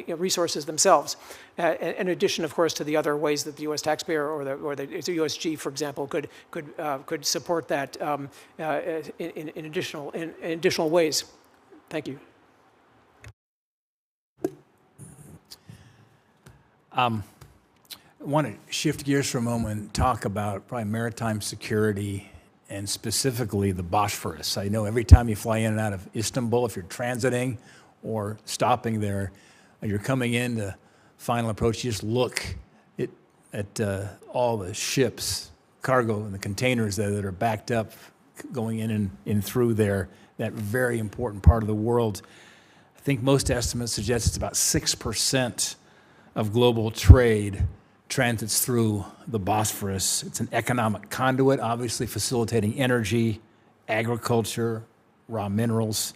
resources themselves. In addition, of course, to the other ways that the U.S. taxpayer or the USG, for example, could support that in additional ways. Thank you. I want to shift gears for a moment and talk about probably maritime security and specifically the Bosphorus. I know every time you fly in and out of Istanbul, if you're transiting or stopping there, you're coming in to final approach, you just look at all the ships, cargo, and the containers that are backed up going in and through there, that very important part of the world. I think most estimates suggest it's about 6% of global trade transits through the Bosphorus. It's an economic conduit, obviously facilitating energy, agriculture, raw minerals.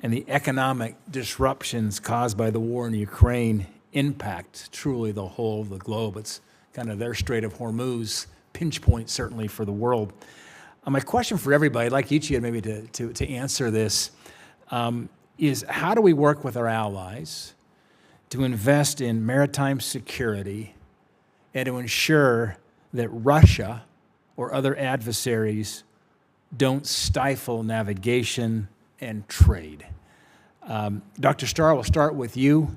And the economic disruptions caused by the war in Ukraine impact truly the whole of the globe. It's kind of their Strait of Hormuz, pinch point certainly for the world. My question for everybody, I'd like each of you maybe to answer this, is how do we work with our allies to invest in maritime security and to ensure that Russia or other adversaries don't stifle navigation and trade? Dr. Starr, we'll start with you,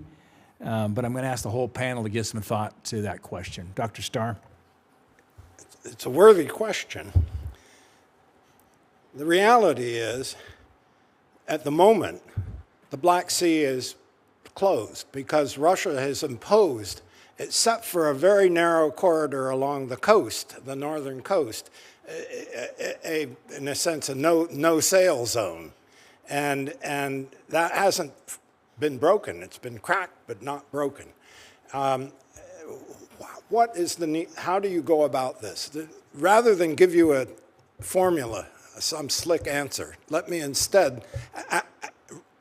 but I'm going to ask the whole panel to give some thought to that question. Dr. Starr? It's a worthy question. The reality is, at the moment, the Black Sea is closed because Russia has imposed, except for a very narrow corridor along the coast, the northern coast, in a sense, a no-sail zone. And that hasn't been broken. It's been cracked, but not broken. What is the need? How do you go about this? Rather than give you a formula, some slick answer, let me instead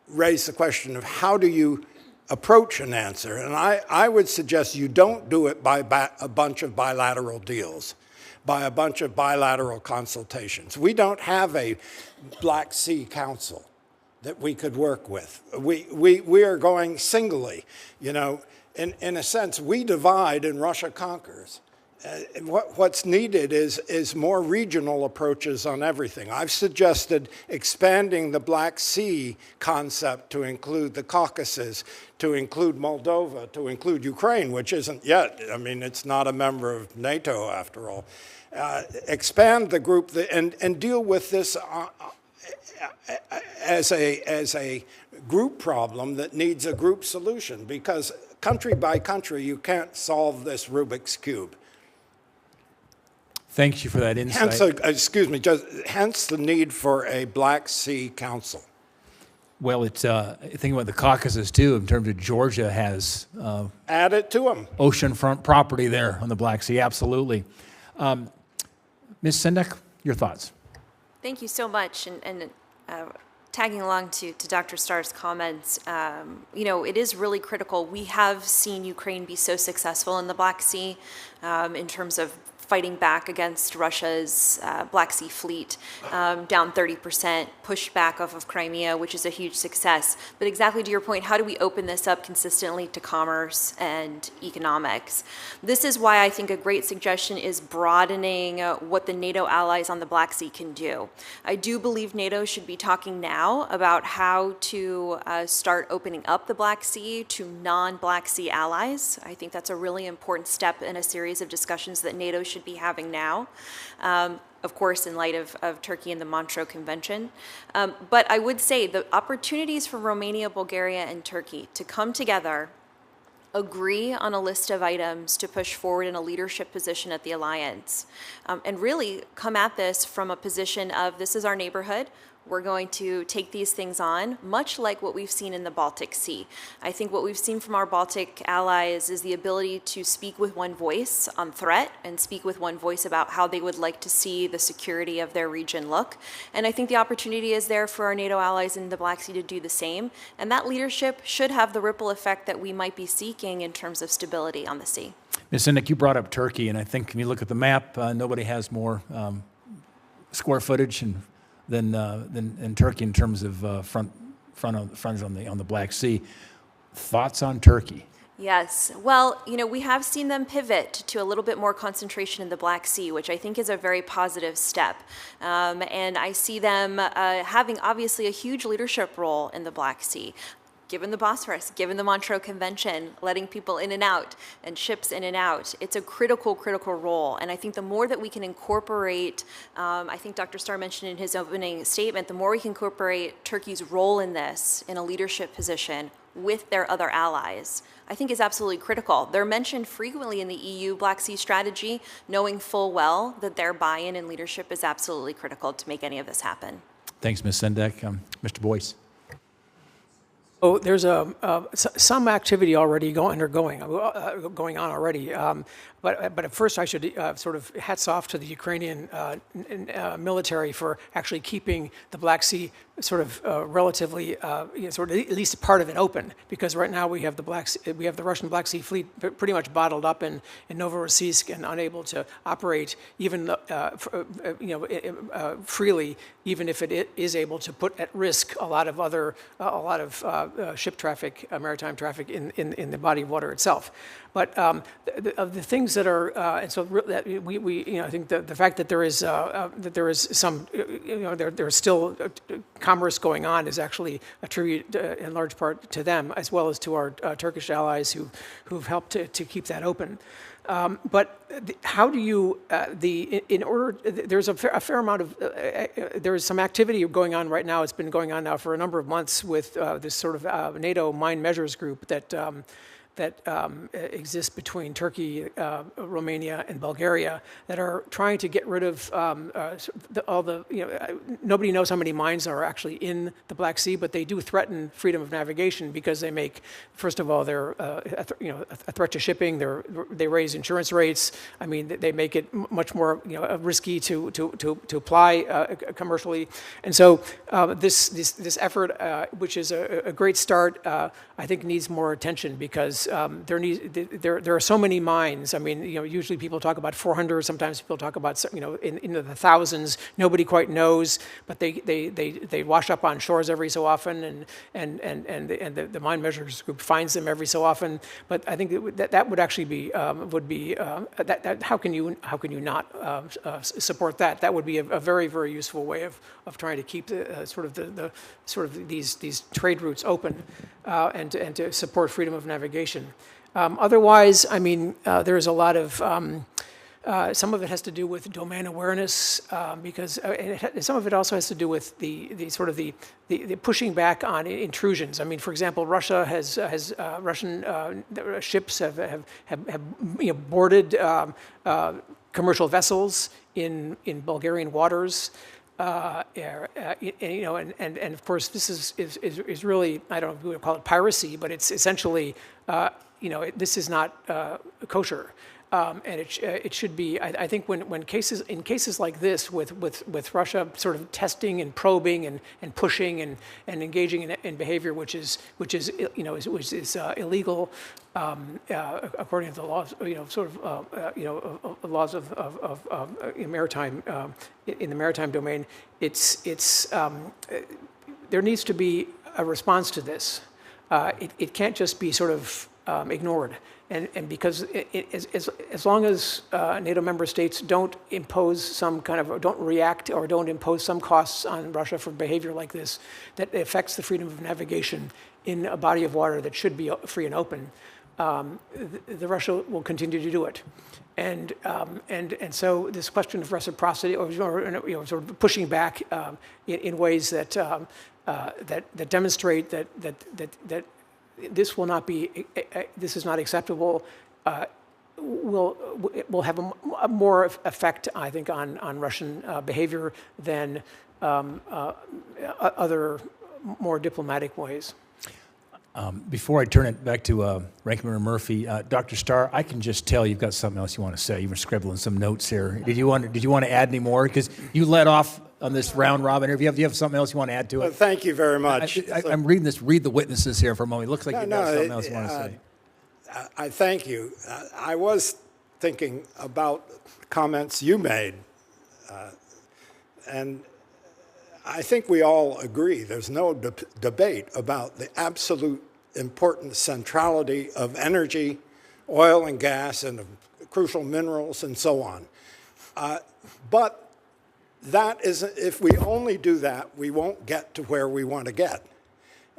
raise the question of how do you approach an answer? And I would suggest you don't do it by a bunch of bilateral deals, by a bunch of bilateral consultations. We don't have a Black Sea Council that we could work with. We are going singly. You know, in a sense, we divide and Russia conquers. What's needed is more regional approaches on everything. I've suggested expanding the Black Sea concept to include the Caucasus, to include Moldova, to include Ukraine, which isn't yet. I mean, it's not a member of NATO after all. Expand the group and deal with this as a group problem that needs a group solution, because country by country, you can't solve this Rubik's Cube. Thank you for that insight. Hence the need for a Black Sea Council. Well, it's think about the Caucasus too. In terms of Georgia has add it to them. Oceanfront property there on the Black Sea. Absolutely. Ms. Sendak, your thoughts? Thank you so much. And tagging along to Dr. Starr's comments, you know, it is really critical. We have seen Ukraine be so successful in the Black Sea in terms of fighting back against Russia's Black Sea fleet, down 30%, pushed back off of Crimea, which is a huge success. But exactly to your point, how do we open this up consistently to commerce and economics? This is why I think a great suggestion is broadening what the NATO allies on the Black Sea can do. I do believe NATO should be talking now about how to start opening up the Black Sea to non-Black Sea allies. I think that's a really important step in a series of discussions that NATO should be having now, of course, in light of Turkey and the Montreux Convention. But I would say the opportunities for Romania, Bulgaria, and Turkey to come together, agree on a list of items to push forward in a leadership position at the alliance, and really come at this from a position of this is our neighborhood. We're going to take these things on, much like what we've seen in the Baltic Sea. I think what we've seen from our Baltic allies is the ability to speak with one voice on threat and speak with one voice about how they would like to see the security of their region look. And I think the opportunity is there for our NATO allies in the Black Sea to do the same. And that leadership should have the ripple effect that we might be seeking in terms of stability on the sea. Ms. Sendak, you brought up Turkey, and I think when you look at the map, nobody has more square footage than Turkey in terms of frontage on the Black Sea. Thoughts on Turkey? Yes. Well, you know, we have seen them pivot to a little bit more concentration in the Black Sea, which I think is a very positive step. And I see them having obviously a huge leadership role in the Black Sea. Given the Bosphorus, given the Montreux Convention, letting people in and out and ships in and out, it's a critical role. And I think the more that we can incorporate, I think Dr. Starr mentioned in his opening statement, the more we can incorporate Turkey's role in this in a leadership position with their other allies, I think is absolutely critical. They're mentioned frequently in the EU Black Sea strategy, knowing full well that their buy-in and leadership is absolutely critical to make any of this happen. Thanks, Ms. Sendak. Mr. Boyse. Oh, there's some activity already going on already. But at first, I should sort of hats off to the Ukrainian military for actually keeping the Black Sea sort of relatively, sort of at least part of it open. Because right now we have the Russian Black Sea Fleet pretty much bottled up in Novorossiysk and unable to operate even freely, even if it is able to put at risk a lot of ship traffic, maritime traffic in the body of water itself. But of the things that are, and so that we I think the fact that there is some, there's still commerce going on is actually a tribute in large part to them, as well as to our Turkish allies who've helped to keep that open. How do you, there's a fair amount of, there is some activity going on right now. It's been going on now for a number of months with this sort of NATO mine measures group that exists between Turkey, Romania, and Bulgaria that are trying to get rid of nobody knows how many mines are actually in the Black Sea, but they do threaten freedom of navigation because they make, first of all, they're a threat to shipping. They raise insurance rates. I mean, they make it much more risky to apply commercially. And so this effort, which is a great start, I think needs more attention because there are so many mines. I mean, usually people talk about 400. Sometimes people talk about in the thousands. Nobody quite knows, but they wash up on shores every so often, and the mine measures group finds them every so often. But I think that would actually be how can you not support that? That would be a very, very useful way of trying to keep these trade routes open and to support freedom of navigation. Otherwise, I mean, there's a lot of, some of it has to do with domain awareness because some of it also has to do with the pushing back on intrusions. I mean, for example, Russia Russian ships have boarded commercial vessels in Bulgarian waters. And of course, this is really, I don't know if we would call it piracy, but it's essentially, this is not kosher. And it should be. I think in cases like this, with Russia sort of testing and probing and pushing and engaging in behavior which is illegal according to the laws, laws of maritime in the maritime domain. There needs to be a response to this. It can't just be sort of ignored. And because as long as NATO member states don't react or don't impose some costs on Russia for behavior like this that affects the freedom of navigation in a body of water that should be free and open, the Russia will continue to do it. And so this question of reciprocity or sort of pushing back in ways that demonstrate that this will not be. This is not acceptable. Will have a more effect, I think, on Russian behavior than other more diplomatic ways. Before I turn it back to Ranking Member Murphy, Dr. Starr, I can just tell you've got something else you want to say. You were scribbling some notes here. Did you want to add any more? Because you led off on this round robin interview. Do you have something else you want to add to it? Well, thank you very much. I'm reading this. Read the witnesses here for a moment. It looks like you've got something else you want to say. I thank you. I was thinking about comments you made, and I think we all agree there's no debate about the absolute important centrality of energy, oil and gas, and of crucial minerals and so on. But that is, if we only do that, we won't get to where we want to get.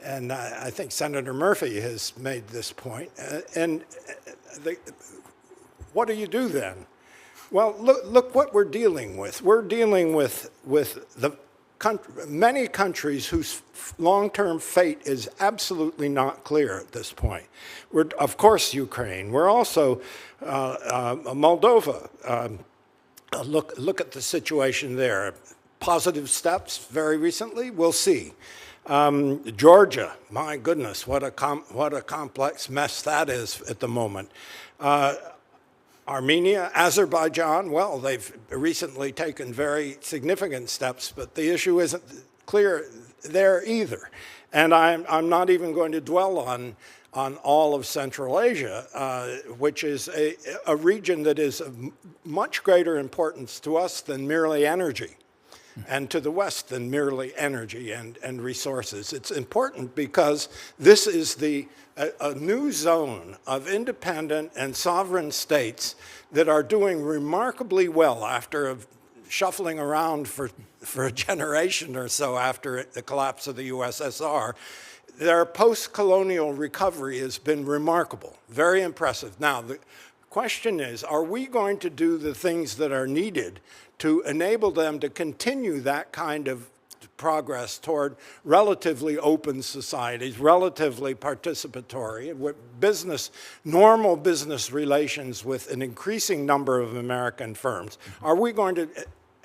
And I think Senator Murphy has made this point. What do you do then? Well, look what we're dealing with. We're dealing with many countries whose long-term fate is absolutely not clear at this point. We're, of course, Ukraine. We're also Moldova. Look at the situation there. Positive steps very recently. We'll see. Georgia, my goodness, what a complex mess that is at the moment. Armenia, Azerbaijan, well, they've recently taken very significant steps, but the issue isn't clear there either. And I'm not even going to dwell on all of Central Asia, which is a region that is of much greater importance to us than merely energy, and to the West than merely energy and resources. It's important because this is a new zone of independent and sovereign states that are doing remarkably well after shuffling around for a generation or so after the collapse of the USSR. Their post-colonial recovery has been remarkable, very impressive. Now, the question is, are we going to do the things that are needed to enable them to continue that kind of progress toward relatively open societies, relatively participatory, with normal business relations with an increasing number of American firms? Are we going to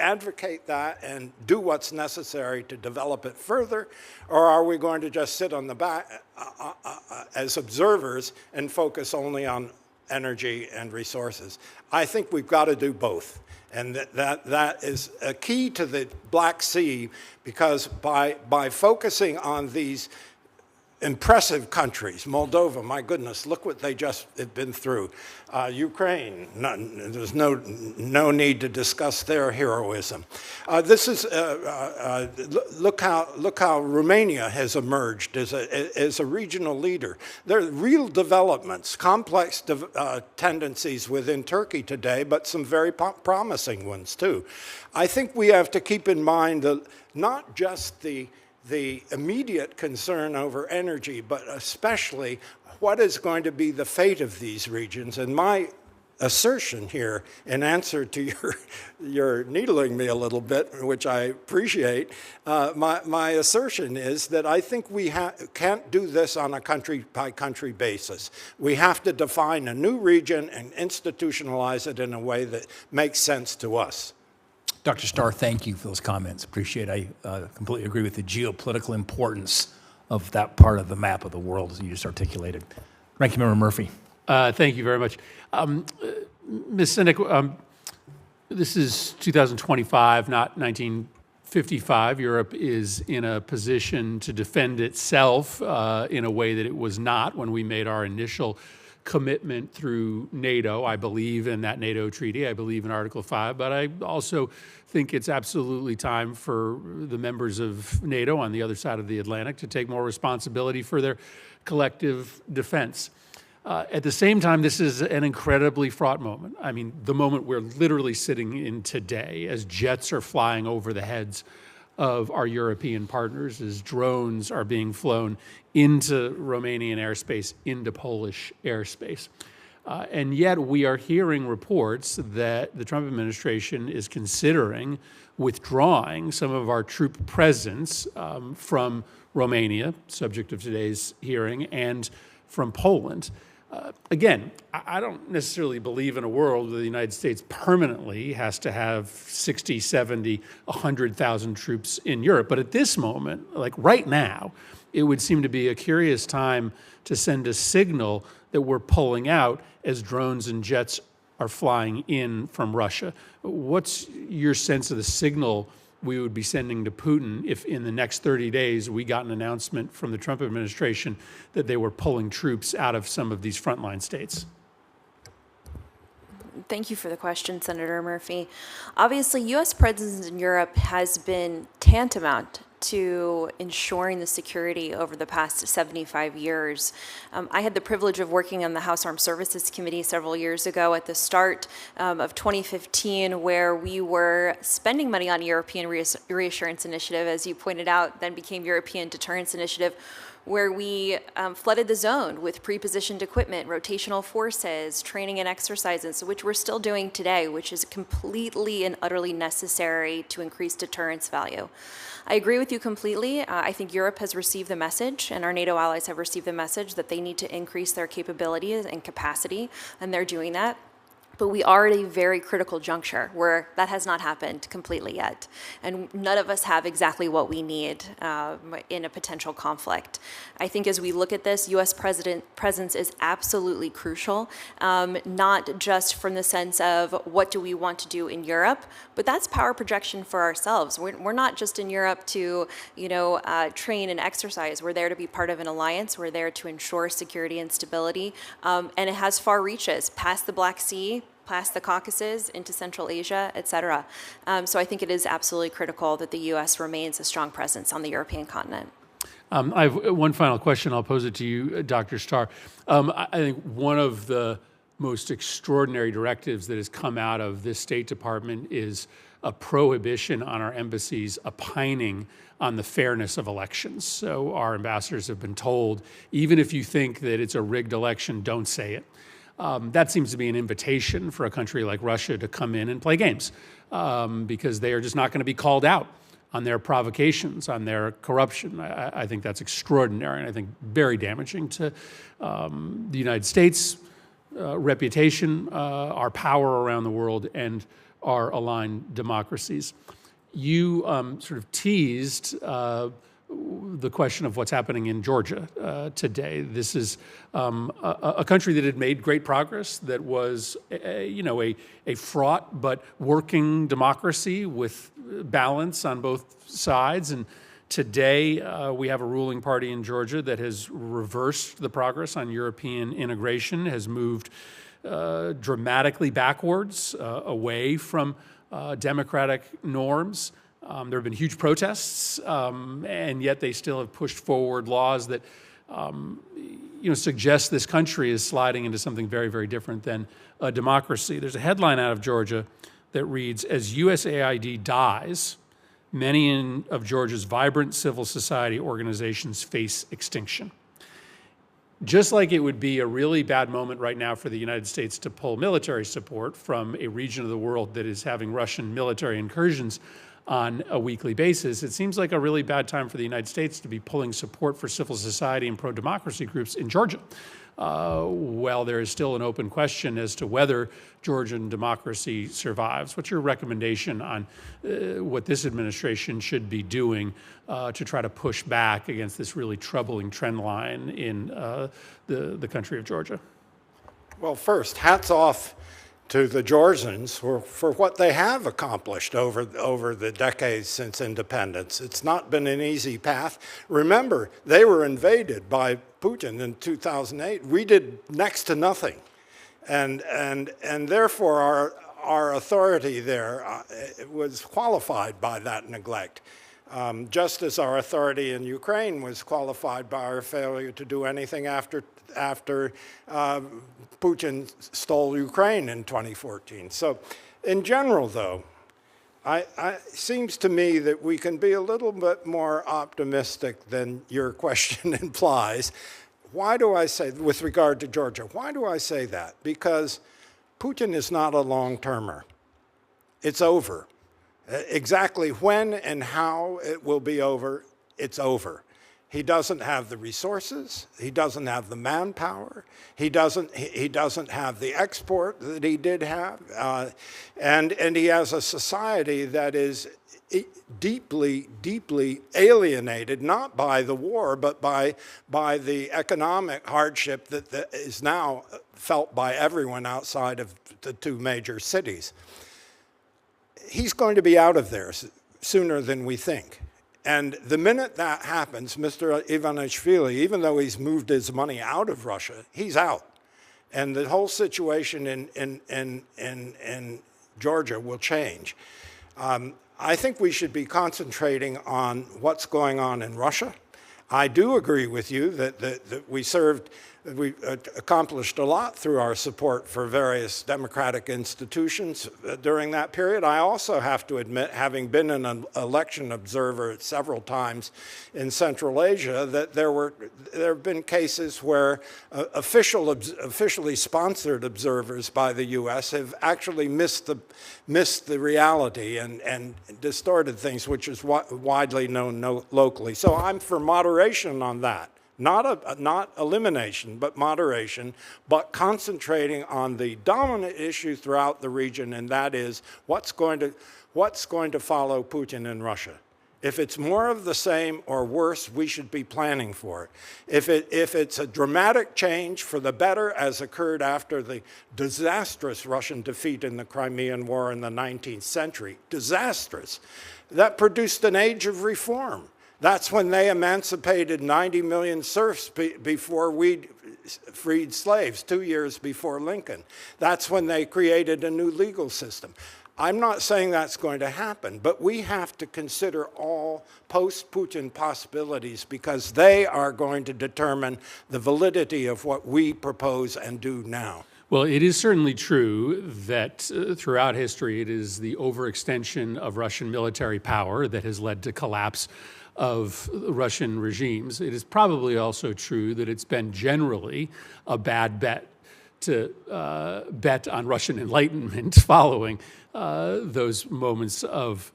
advocate that and do what's necessary to develop it further, or are we going to just sit on the back as observers and focus only on energy and resources? I think we've got to do both. And that is a key to the Black Sea, because by focusing on these impressive countries, Moldova, my goodness, look what they just have been through. Ukraine, there's no need to discuss their heroism. Look how Romania has emerged as a regional leader. There are real developments, complex tendencies within Turkey today, but some very promising ones too. I think we have to keep in mind not just the immediate concern over energy, but especially what is going to be the fate of these regions. And my assertion here, in answer to your needling me a little bit, which I appreciate, my assertion is that I think we can't do this on a country-by-country basis. We have to define a new region and institutionalize it in a way that makes sense to us. Dr. Starr, thank you for those comments. Appreciate it. I completely agree with the geopolitical importance of that part of the map of the world as you just articulated. Ranking Member Murphy. Thank you very much. Ms. Sendak, this is 2025, not 1955. Europe is in a position to defend itself in a way that it was not when we made our initial commitment through NATO. I believe in that NATO treaty. I believe in Article 5, but I also think it's absolutely time for the members of NATO on the other side of the Atlantic to take more responsibility for their collective defense. At the same time, this is an incredibly fraught moment. I mean, the moment we're literally sitting in today as jets are flying over the heads of our European partners, as drones are being flown into Romanian airspace, into Polish airspace. And yet we are hearing reports that the Trump administration is considering withdrawing some of our troop presence from Romania, subject of today's hearing, and from Poland. Again, I don't necessarily believe in a world where the United States permanently has to have 60, 70, 100,000 troops in Europe. But at this moment, like right now, it would seem to be a curious time to send a signal that we're pulling out as drones and jets are flying in from Russia. What's your sense of the signal we would be sending to Putin if in the next 30 days we got an announcement from the Trump administration that they were pulling troops out of some of these frontline states? Thank you for the question, Senator Murphy. Obviously, U.S. presence in Europe has been tantamount to ensuring the security over the past 75 years. I had the privilege of working on the House Armed Services Committee several years ago at the start of 2015, where we were spending money on European Reassurance Initiative, as you pointed out, then became European Deterrence Initiative, where we flooded the zone with pre-positioned equipment, rotational forces, training and exercises, which we're still doing today, which is completely and utterly necessary to increase deterrence value. I agree with you completely. I think Europe has received the message, and our NATO allies have received the message that they need to increase their capabilities and capacity, and they're doing that. But we are at a very critical juncture where that has not happened completely yet. And none of us have exactly what we need in a potential conflict. I think as we look at this, U.S. presence is absolutely crucial, not just from the sense of what do we want to do in Europe, but that's power projection for ourselves. We're not just in Europe to, train and exercise. We're there to be part of an alliance. We're there to ensure security and stability. And it has far reaches past the Black Sea, past the Caucasus, into Central Asia, et cetera. So I think it is absolutely critical that the U.S. remains a strong presence on the European continent. I have one final question. I'll pose it to you, Dr. Starr. I think one of the most extraordinary directives that has come out of this State Department is a prohibition on our embassies opining on the fairness of elections. So our ambassadors have been told, even if you think that it's a rigged election, don't say it. That seems to be an invitation for a country like Russia to come in and play games because they are just not going to be called out on their provocations, on their corruption. I think that's extraordinary and I think very damaging to the United States' reputation, our power around the world, and our aligned democracies. You sort of teased the question of what's happening in Georgia today. This is a country that had made great progress, that was a fraught but working democracy with balance on both sides. And today we have a ruling party in Georgia that has reversed the progress on European integration, has moved dramatically backwards away from democratic norms. There have been huge protests, and yet they still have pushed forward laws that suggest this country is sliding into something very, very different than a democracy. There's a headline out of Georgia that reads, "As USAID dies, many of Georgia's vibrant civil society organizations face extinction." Just like it would be a really bad moment right now for the United States to pull military support from a region of the world that is having Russian military incursions on a weekly basis, it seems like a really bad time for the United States to be pulling support for civil society and pro-democracy groups in Georgia. Well, there is still an open question as to whether Georgian democracy survives. What's your recommendation on what this administration should be doing to try to push back against this really troubling trend line in the country of Georgia? Well, first, hats off to the Georgians for what they have accomplished over the decades since independence. It's not been an easy path. Remember, they were invaded by Putin in 2008. We did next to nothing. And therefore, our authority there was qualified by that neglect. Just as our authority in Ukraine was qualified by our failure to do anything after Putin stole Ukraine in 2014. So in general, though, it seems to me that we can be a little bit more optimistic than your question implies. Why do I say, with regard to Georgia, why do I say that? Because Putin is not a long-termer. It's over. Exactly when and how it will be over, it's over. He doesn't have the resources. He doesn't have the manpower. He doesn't have the export that he did have, and he has a society that is deeply, deeply alienated, not by the war, but by the economic hardship that is now felt by everyone outside of the two major cities. He's going to be out of there sooner than we think. And the minute that happens, Mr. Ivanishvili, even though he's moved his money out of Russia, he's out. And the whole situation in Georgia will change. I think we should be concentrating on what's going on in Russia. I do agree with you that we accomplished a lot through our support for various democratic institutions during that period. I also have to admit, having been an election observer several times in Central Asia, that there have been cases where officially sponsored observers by the U.S. have actually missed the reality and distorted things, which is widely known locally. So I'm for moderation on that. not elimination, but moderation, but concentrating on the dominant issue throughout the region, and that is what's going to follow Putin in Russia. If it's more of the same or worse, we should be planning for it. If it's a dramatic change for the better, as occurred after the disastrous Russian defeat in the Crimean War in the 19th century, disastrous, that produced an age of reform. That's when they emancipated 90 million serfs before we freed slaves, 2 years before Lincoln. That's when they created a new legal system. I'm not saying that's going to happen, but we have to consider all post-Putin possibilities because they are going to determine the validity of what we propose and do now. Well, it is certainly true that throughout history, it is the overextension of Russian military power that has led to collapse of Russian regimes. It is probably also true that it's been generally a bad bet to bet on Russian enlightenment following those moments of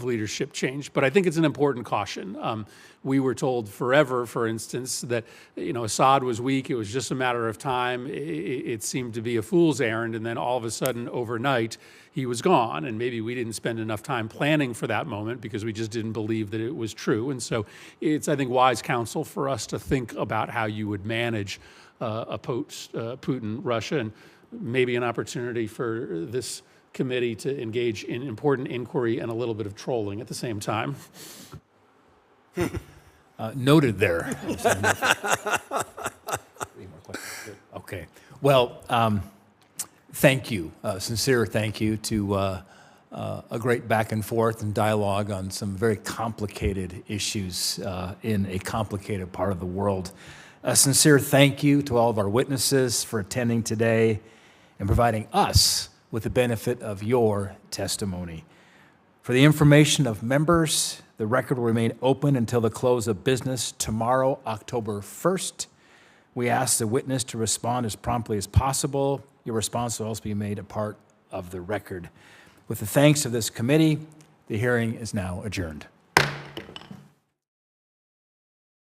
leadership change. But I think it's an important caution. We were told forever, for instance, that Assad was weak. It was just a matter of time. It seemed to be a fool's errand, and then all of a sudden, overnight, he was gone. And maybe we didn't spend enough time planning for that moment because we just didn't believe that it was true. And so it's, I think, wise counsel for us to think about how you would manage a post-Putin Russia, and maybe an opportunity for this committee to engage in important inquiry and a little bit of trolling at the same time. Noted there. Okay. Well, thank you. Sincere thank you to a great back and forth and dialogue on some very complicated issues in a complicated part of the world. A sincere thank you to all of our witnesses for attending today and providing us with the benefit of your testimony. For the information of members, the record will remain open until the close of business tomorrow, October 1st. We ask the witness to respond as promptly as possible. Your response will also be made a part of the record. With the thanks of this committee, the hearing is now adjourned.